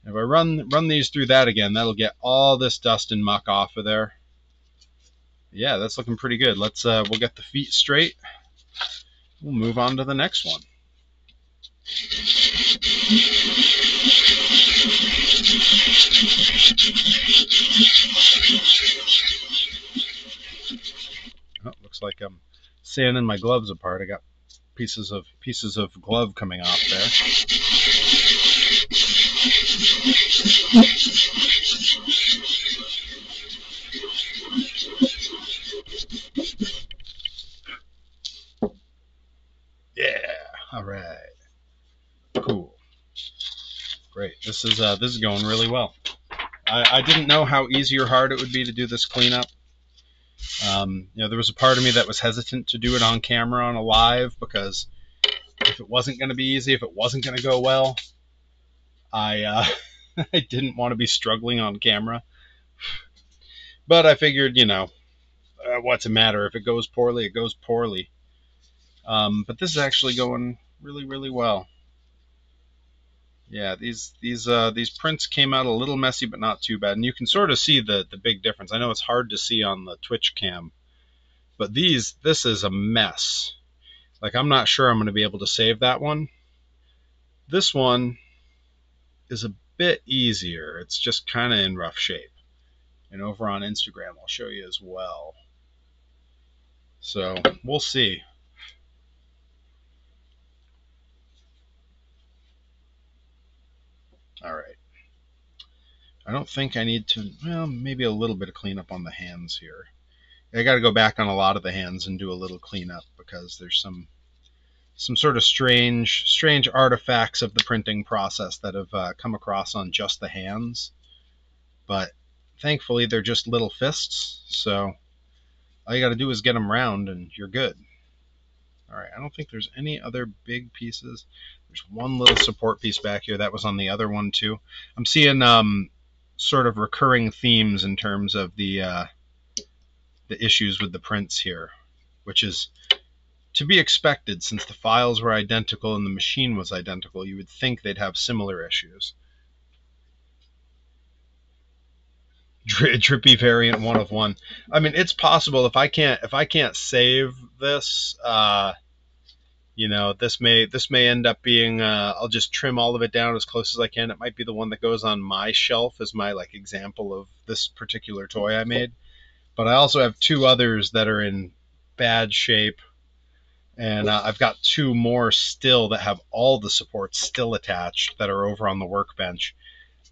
If I run these through that again, that'll get all this dust and muck off of there. Yeah, that's looking pretty good. Let's we'll get the feet straight. We'll move on to the next one. Oh, looks like I'm sanding my gloves apart. I got pieces of glove coming off there. Yeah. All right. Cool. Great. This is going really well. I didn't know how easy or hard it would be to do this cleanup. You know, there was a part of me that was hesitant to do it on camera on a live, because if it wasn't going to be easy, if it wasn't going to go well, I I didn't want to be struggling on camera. But I figured, you know, what's the matter? If it goes poorly, it goes poorly. But this is actually going really, really well. Yeah, these prints came out a little messy, but not too bad. And you can sort of see the big difference. I know it's hard to see on the Twitch cam, but this is a mess. Like, I'm not sure I'm going to be able to save that one. This one is a bit easier. It's just kind of in rough shape. And over on Instagram, I'll show you as well. So we'll see. All right. I don't think I need to, well, maybe a little bit of cleanup on the hands here. I got to go back on a lot of the hands and do a little cleanup, because there's some sort of strange artifacts of the printing process that have come across on just the hands. But thankfully, they're just little fists, so all you got to do is get them round and you're good. All right, I don't think there's any other big pieces. There's one little support piece back here. That was on the other one too. I'm seeing sort of recurring themes in terms of the issues with the prints here, which is to be expected since the files were identical and the machine was identical. You would think they'd have similar issues. Drippy variant 1 of 1. I mean, it's possible if I can't save this. You know, this may end up being. I'll just trim all of it down as close as I can. It might be the one that goes on my shelf as my like example of this particular toy I made. But I also have 2 others that are in bad shape, and I've got 2 more still that have all the supports still attached that are over on the workbench.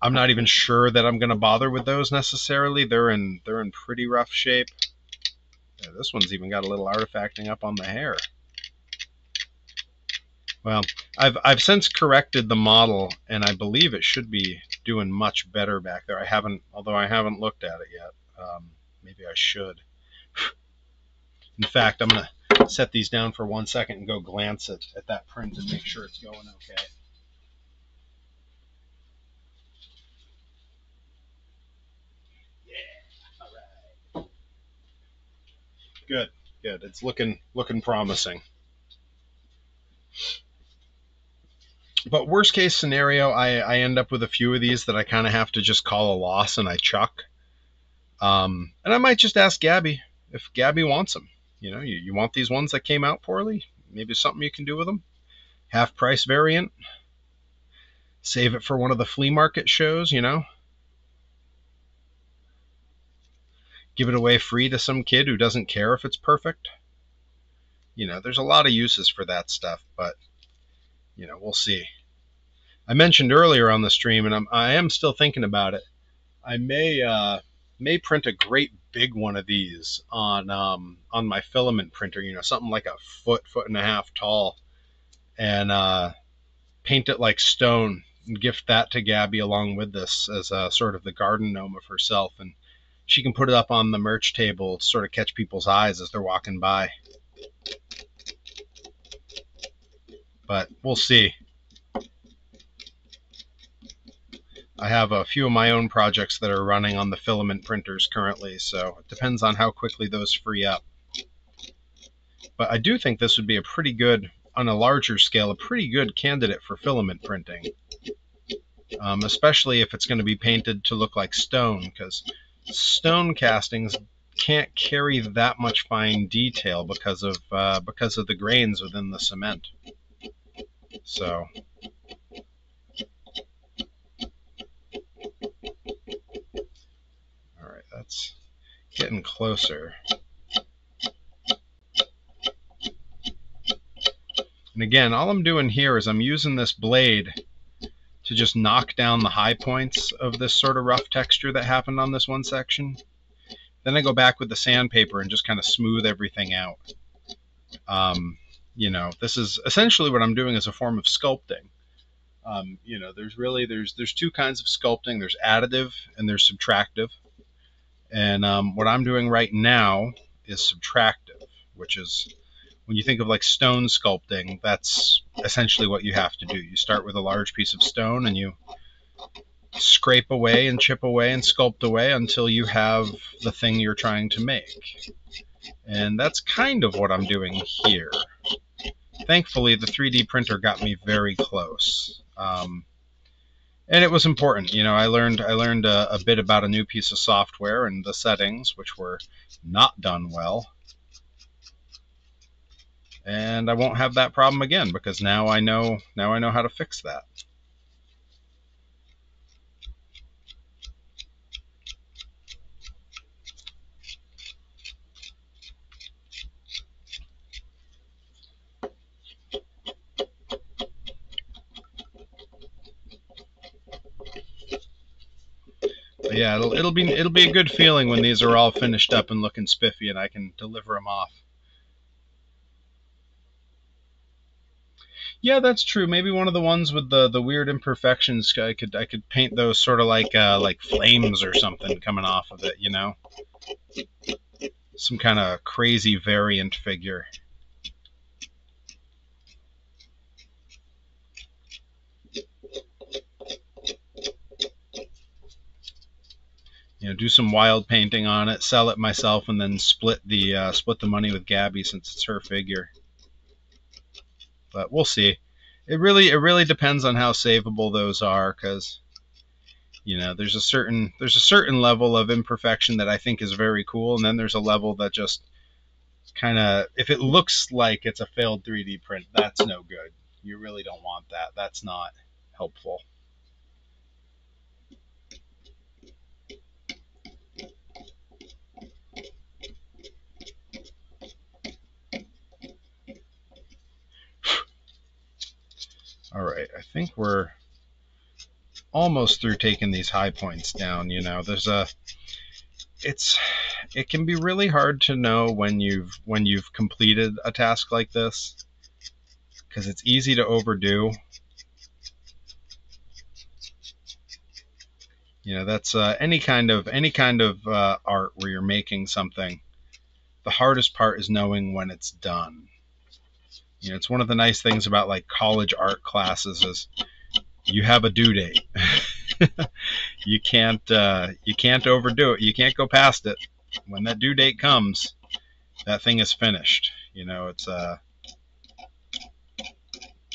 I'm not even sure that I'm going to bother with those necessarily. They're in pretty rough shape. Yeah, this one's even got a little artifacting up on the hair. Well, I've since corrected the model, and I believe it should be doing much better back there. Although I haven't looked at it yet. Maybe I should. In fact, I'm going to set these down for 1 second and go glance at that print and make sure it's going okay. Yeah, all right. Good, good. It's looking promising. But worst case scenario, I end up with a few of these that I kind of have to just call a loss and I chuck. And I might just ask Gabby if Gabby wants them. You know, you want these ones that came out poorly? Maybe something you can do with them? Half price variant? Save it for one of the flea market shows, you know? Give it away free to some kid who doesn't care if it's perfect? You know, there's a lot of uses for that stuff, but, you know, we'll see. I mentioned earlier on the stream, and I am still thinking about it. I may print a great big one of these on my filament printer. You know, something like a foot and a half tall, and paint it like stone and gift that to Gabby along with this as a sort of the garden gnome of herself, and she can put it up on the merch table to sort of catch people's eyes as they're walking by. But we'll see. I have a few of my own projects that are running on the filament printers currently, so it depends on how quickly those free up. But I do think this would be a pretty good, on a larger scale, a pretty good candidate for filament printing. Especially if it's going to be painted to look like stone, because stone castings can't carry that much fine detail because of the grains within the cement. So all right, that's getting closer. And again, all I'm doing here is I'm using this blade to just knock down the high points of this sort of rough texture that happened on this one section. Then I go back with the sandpaper and just kind of smooth everything out. You know, this is essentially what I'm doing as a form of sculpting. You know, there's 2 kinds of sculpting. There's additive and there's subtractive. And what I'm doing right now is subtractive, which is, when you think of like stone sculpting, that's essentially what you have to do. You start with a large piece of stone and you scrape away and chip away and sculpt away until you have the thing you're trying to make. And that's kind of what I'm doing here. Thankfully, the 3D printer got me very close. And it was important. You know, I learned a bit about a new piece of software and the settings, which were not done well. And I won't have that problem again because now I know how to fix that. But yeah, it'll be a good feeling when these are all finished up and looking spiffy and I can deliver them off. Yeah, that's true. Maybe one of the ones with the weird imperfections, I could paint those sort of like flames or something coming off of it, you know? Some kind of crazy variant figure. do some wild painting on it, sell it myself, and then split the money with Gabby since it's her figure. But we'll see. It really depends on how savable those are, because there's a certain level of imperfection that I think is very cool, and then there's a level that just kind of, if it looks like it's a failed 3D print, that's no good. You really don't want that. That's not helpful. All right, I think we're almost through taking these high points down. It can be really hard to know when you've completed a task like this, because it's easy to overdo. That's any kind of art where you're making something. The hardest part is knowing when it's done. It's one of the nice things about like college art classes is you have a due date. You can't overdo it. You can't go past it. When that due date comes, that thing is finished. It's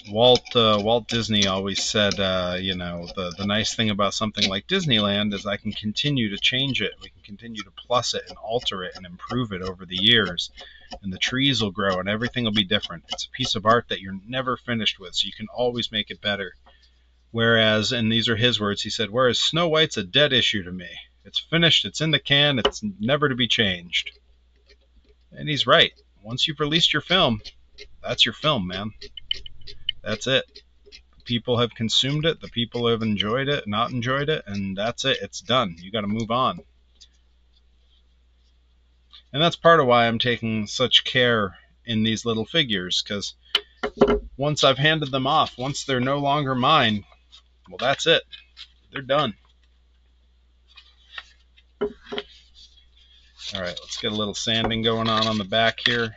Walt Disney always said, the nice thing about something like Disneyland is I can continue to change it. We can continue to plus it and alter it and improve it over the years. And the trees will grow and everything will be different. It's a piece of art that you're never finished with, so you can always make it better. Whereas, and these are his words, he said, whereas Snow White's a dead issue to me. It's finished, it's in the can, it's never to be changed. And he's right. Once you've released your film, that's your film, man. That's it. People have consumed it, the people have enjoyed it, not enjoyed it, and that's it. It's done. You got to move on. And that's part of why I'm taking such care in these little figures, because once I've handed them off, once they're no longer mine, well, that's it. They're done. All right, let's get a little sanding going on the back here.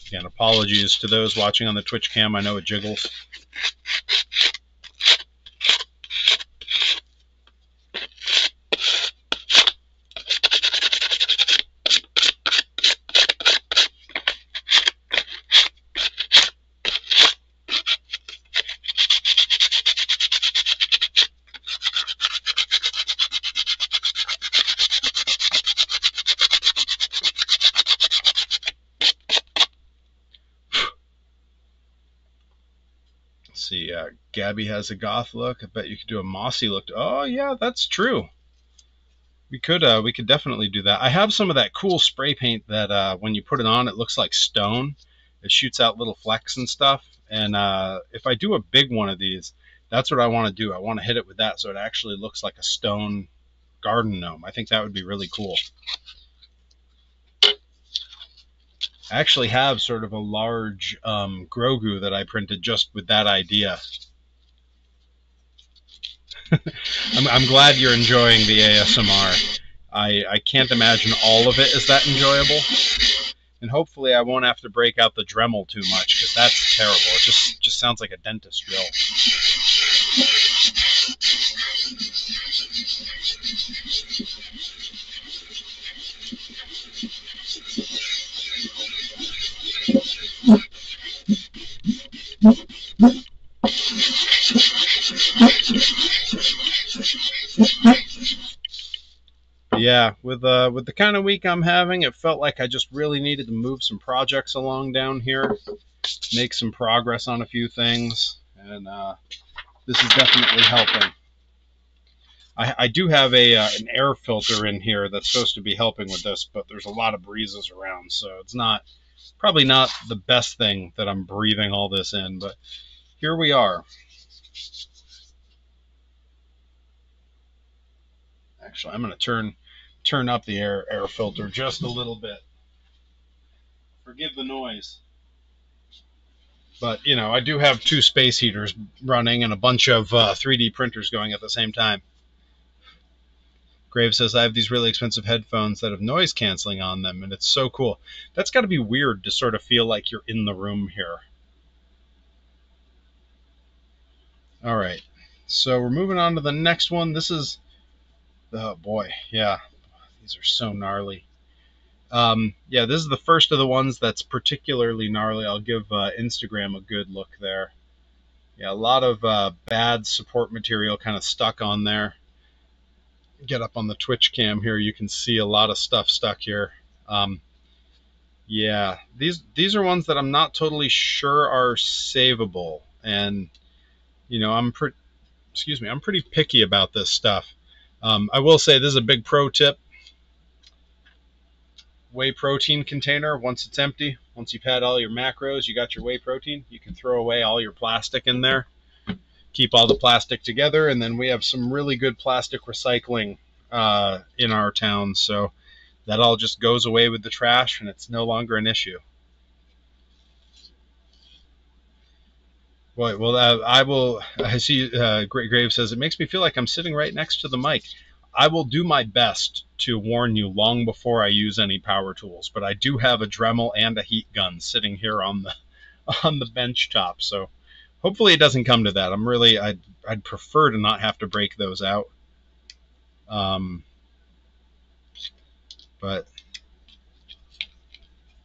Again, apologies to those watching on the Twitch cam. I know it jiggles. See, Gabby has a goth look. I bet you could do a mossy look. Oh yeah, that's true. We could definitely do that. I have some of that cool spray paint that when you put it on, it looks like stone. It shoots out little flecks and stuff. And if I do a big one of these, that's what I want to do. I want to hit it with that so it actually looks like a stone garden gnome. I think that would be really cool. I actually have sort of a large Grogu that I printed just with that idea. I'm glad you're enjoying the ASMR. I can't imagine all of it is that enjoyable. And hopefully I won't have to break out the Dremel too much, because that's terrible. It just sounds like a dentist drill. Yeah, with the kind of week I'm having, it felt like I just really needed to move some projects along down here, make some progress on a few things, and this is definitely helping. I do have an air filter in here that's supposed to be helping with this, but there's a lot of breezes around, so it's probably not the best thing that I'm breathing all this in, but here we are. Actually, I'm going to turn up the air filter just a little bit. Forgive the noise. But, I do have 2 space heaters running and a bunch of 3D printers going at the same time. Of Grave says, I have these really expensive headphones that have noise canceling on them, and it's so cool. That's got to be weird to sort of feel like you're in the room here. All right, so we're moving on to the next one. This is, oh boy, yeah, these are so gnarly. Yeah, this is the first of the ones that's particularly gnarly. I'll give Instagram a good look there. Yeah, a lot of bad support material kind of stuck on there. Get up on the Twitch cam here, you can see a lot of stuff stuck here. Yeah, these are ones that I'm not totally sure are savable, and you know, I'm pretty picky about this stuff. I will say this is a big pro tip. Whey protein container, once it's empty, once you've had all your macros, you got your whey protein, you can throw away all your plastic in there, keep all the plastic together, and then we have some really good plastic recycling in our town, so that all just goes away with the trash and it's no longer an issue. Well, I see Great Grave says, it makes me feel like I'm sitting right next to the mic. I will do my best to warn you long before I use any power tools, but I do have a Dremel and a heat gun sitting here on the bench top, so hopefully it doesn't come to that. I'd prefer to not have to break those out. But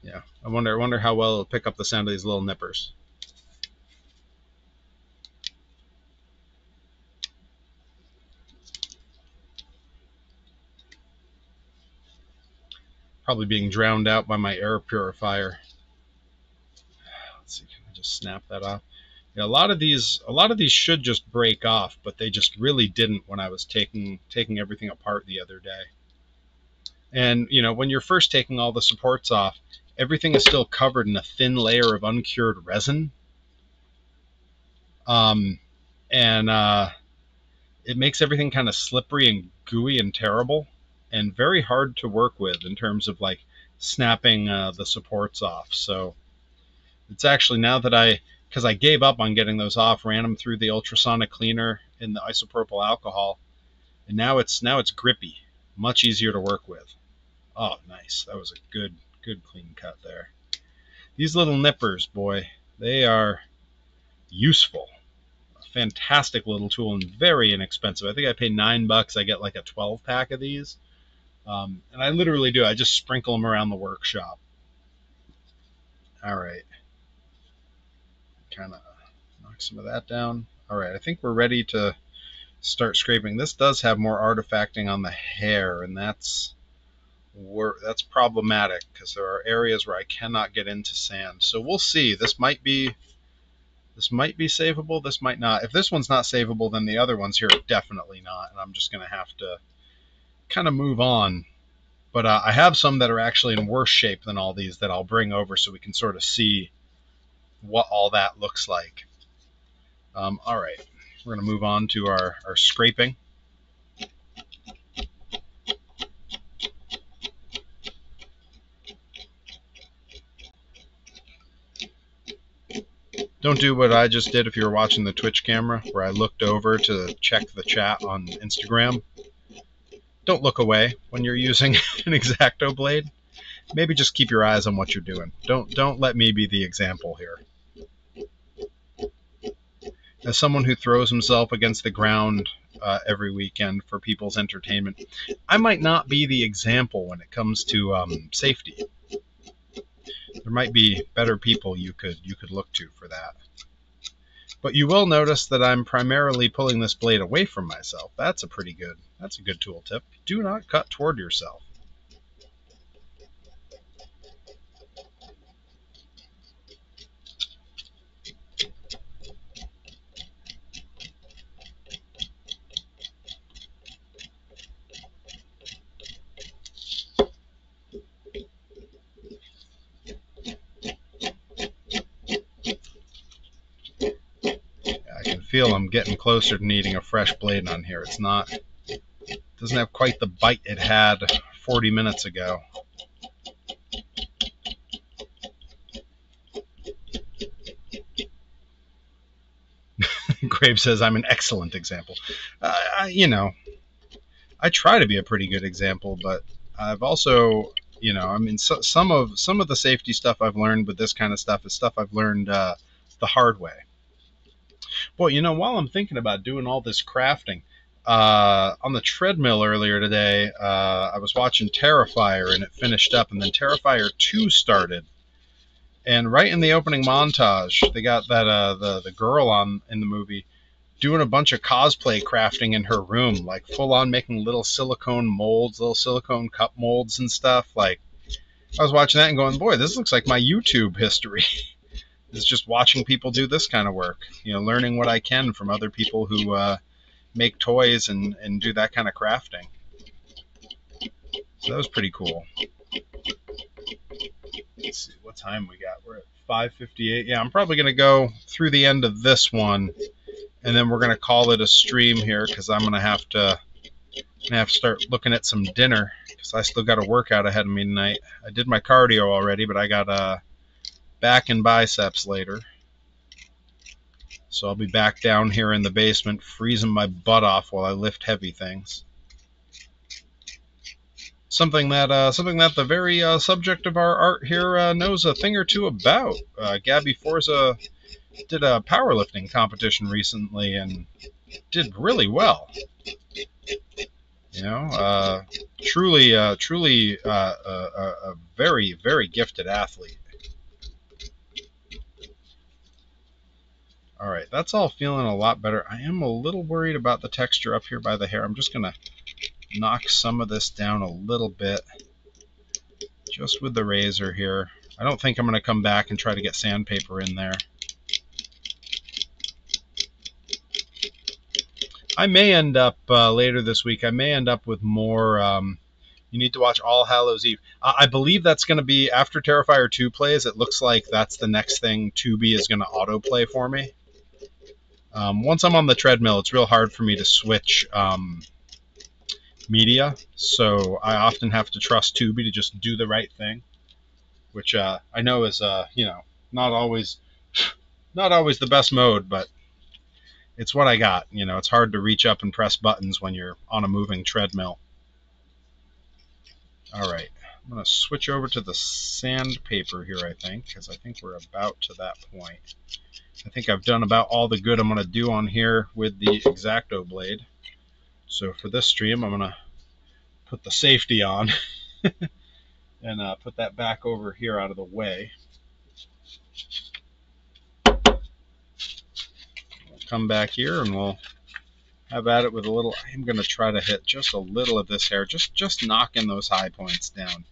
yeah, I wonder how well it'll pick up the sound of these little nippers. Probably being drowned out by my air purifier. Let's see, can I just snap that off? Yeah, a lot of these should just break off, but they just really didn't when I was taking everything apart the other day. And you know, when you're first taking all the supports off, everything is still covered in a thin layer of uncured resin. It makes everything kind of slippery and gooey and terrible, and very hard to work with in terms of like snapping the supports off. So it's actually, now that because I gave up on getting those off, ran them through the ultrasonic cleaner in the isopropyl alcohol, and now it's grippy, much easier to work with. Oh, nice. That was a good clean cut there. These little nippers, boy, they are useful. Fantastic little tool and very inexpensive. I think I pay $9. I get like a 12-pack of these. And I literally do. I just sprinkle them around the workshop. All right. Kind of knock some of that down. All right. I think we're ready to start scraping. This does have more artifacting on the hair, and that's problematic because there are areas where I cannot get into sand. So we'll see. This might be savable. This might not. If this one's not savable, then the other ones here are definitely not, and I'm just going to have to kind of move on. But I have some that are actually in worse shape than all these that I'll bring over so we can sort of see what all that looks like. All right, we're going to move on to our scraping. Don't do what I just did if you were watching the Twitch camera, where I looked over to check the chat on Instagram. Don't look away when you're using an X-Acto blade. Maybe just keep your eyes on what you're doing. Don't let me be the example here. As someone who throws himself against the ground every weekend for people's entertainment, I might not be the example when it comes to safety. There might be better people you could look to for that. But you will notice that I'm primarily pulling this blade away from myself. That's a good tool tip. Do not cut toward yourself. Feel I'm getting closer to needing a fresh blade on here. It doesn't have quite the bite it had 40 minutes ago. Grave says I'm an excellent example. You know, I try to be a pretty good example, but I've also, you know, I mean, some of the safety stuff I've learned with this kind of stuff is stuff I've learned the hard way. Boy, you know, while I'm thinking about doing all this crafting, on the treadmill earlier today, I was watching Terrifier, and it finished up, and then Terrifier 2 started. And right in the opening montage, they got that the girl on in the movie doing a bunch of cosplay crafting in her room, like full on making little silicone molds, little silicone cup molds and stuff. Like, I was watching that and going, boy, this looks like my YouTube history. It's just watching people do this kind of work, you know, learning what I can from other people who make toys and do that kind of crafting. So that was pretty cool. Let's see what time we got. We're at 5:58. Yeah, I'm probably going to go through the end of this one, and then we're going to call it a stream here, because I'm going to have to start looking at some dinner, because I still got a workout ahead of me tonight. I did my cardio already, but I got back and biceps later. So I'll be back down here in the basement, freezing my butt off while I lift heavy things. Something that the very subject of our art here knows a thing or two about. Gabby Forza did a powerlifting competition recently and did really well. You know, truly a very, very gifted athlete. All right, that's all feeling a lot better. I am a little worried about the texture up here by the hair. I'm just going to knock some of this down a little bit just with the razor here. I don't think I'm going to come back and try to get sandpaper in there. I may end up later this week, I may end up with more. You need to watch All Hallows Eve. I believe that's going to be after Terrifier 2 plays. It looks like that's the next thing Tubi is going to autoplay for me. Once I'm on the treadmill, it's real hard for me to switch media, so I often have to trust Tubi to just do the right thing, which I know is you know, not always the best mode, but it's what I got. You know, it's hard to reach up and press buttons when you're on a moving treadmill. All right, I'm going to switch over to the sandpaper here, I think, because I think we're about to that point. I think I've done about all the good I'm going to do on here with the X-Acto blade. So for this stream, I'm going to put the safety on and put that back over here out of the way. We'll come back here and we'll have at it with a little. I'm going to try to hit just a little of this hair, just knocking those high points down.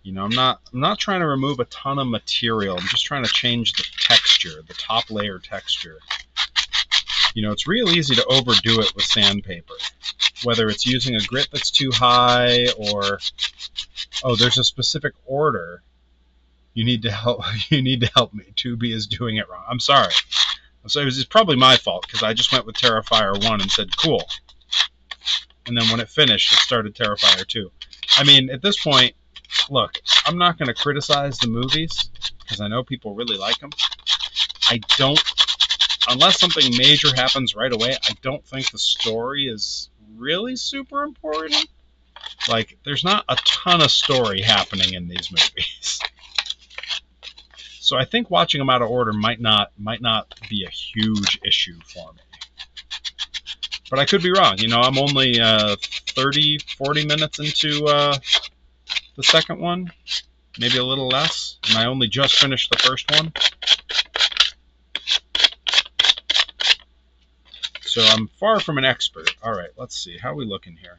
You know, I'm not trying to remove a ton of material. I'm just trying to change the texture, the top layer texture. You know, it's real easy to overdo it with sandpaper, whether it's using a grit that's too high or, oh, there's a specific order. You need to help. You need to help me. Tubi is doing it wrong. I'm sorry. So it's probably my fault, because I just went with Terrifier 1 and said cool, and then when it finished, it started Terrifier 2. I mean, at this point, look, I'm not going to criticize the movies because I know people really like them. I don't, unless something major happens right away, I don't think the story is really super important. Like, there's not a ton of story happening in these movies. So I think watching them out of order might not be a huge issue for me. But I could be wrong. You know, I'm only 30, 40 minutes into the second one, maybe a little less, and I only just finished the first one. So I'm far from an expert. All right, let's see. How are we looking here?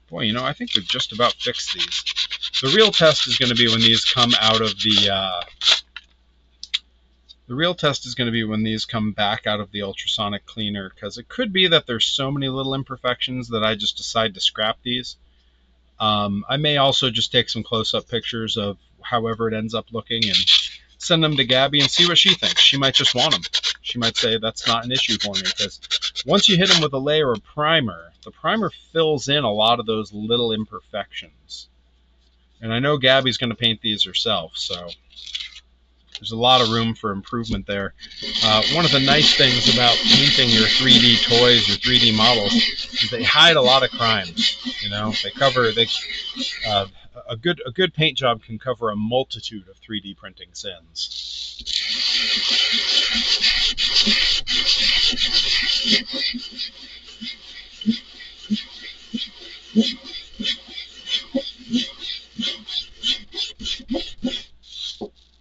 Boy, you know, I think we've just about fixed these. The real test is going to be when these come out of the... The real test is going to be when these come back out of the ultrasonic cleaner, because it could be that there's so many little imperfections that I just decide to scrap these. I may also just take some close-up pictures of however it ends up looking and send them to Gabby and see what she thinks. She might just want them. She might say that's not an issue for me, because once you hit them with a layer of primer, the primer fills in a lot of those little imperfections. And I know Gabby's going to paint these herself, so There's a lot of room for improvement there. One of the nice things about painting your 3D toys, your 3D models, is they hide a lot of crimes. You know, uh, a good paint job can cover a multitude of 3D printing sins.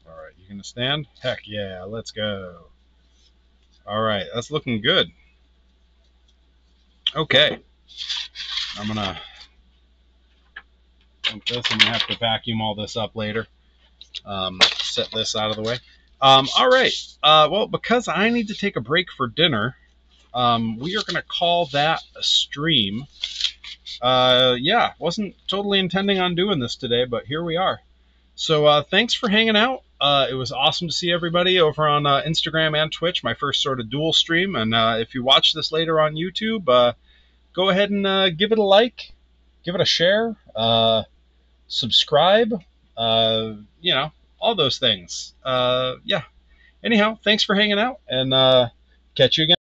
All right, you gonna stand? Heck yeah, let's go. All right, that's looking good. Okay, I'm gonna dump this. I'm gonna have to vacuum all this up later. Set this out of the way. All right. Well, because I need to take a break for dinner, we are gonna call that a stream. Yeah, wasn't totally intending on doing this today, but here we are. So thanks for hanging out. It was awesome to see everybody over on Instagram and Twitch, my first sort of dual stream. And if you watch this later on YouTube, go ahead and give it a like, give it a share, subscribe, you know, all those things. Yeah. Anyhow, thanks for hanging out, and catch you again.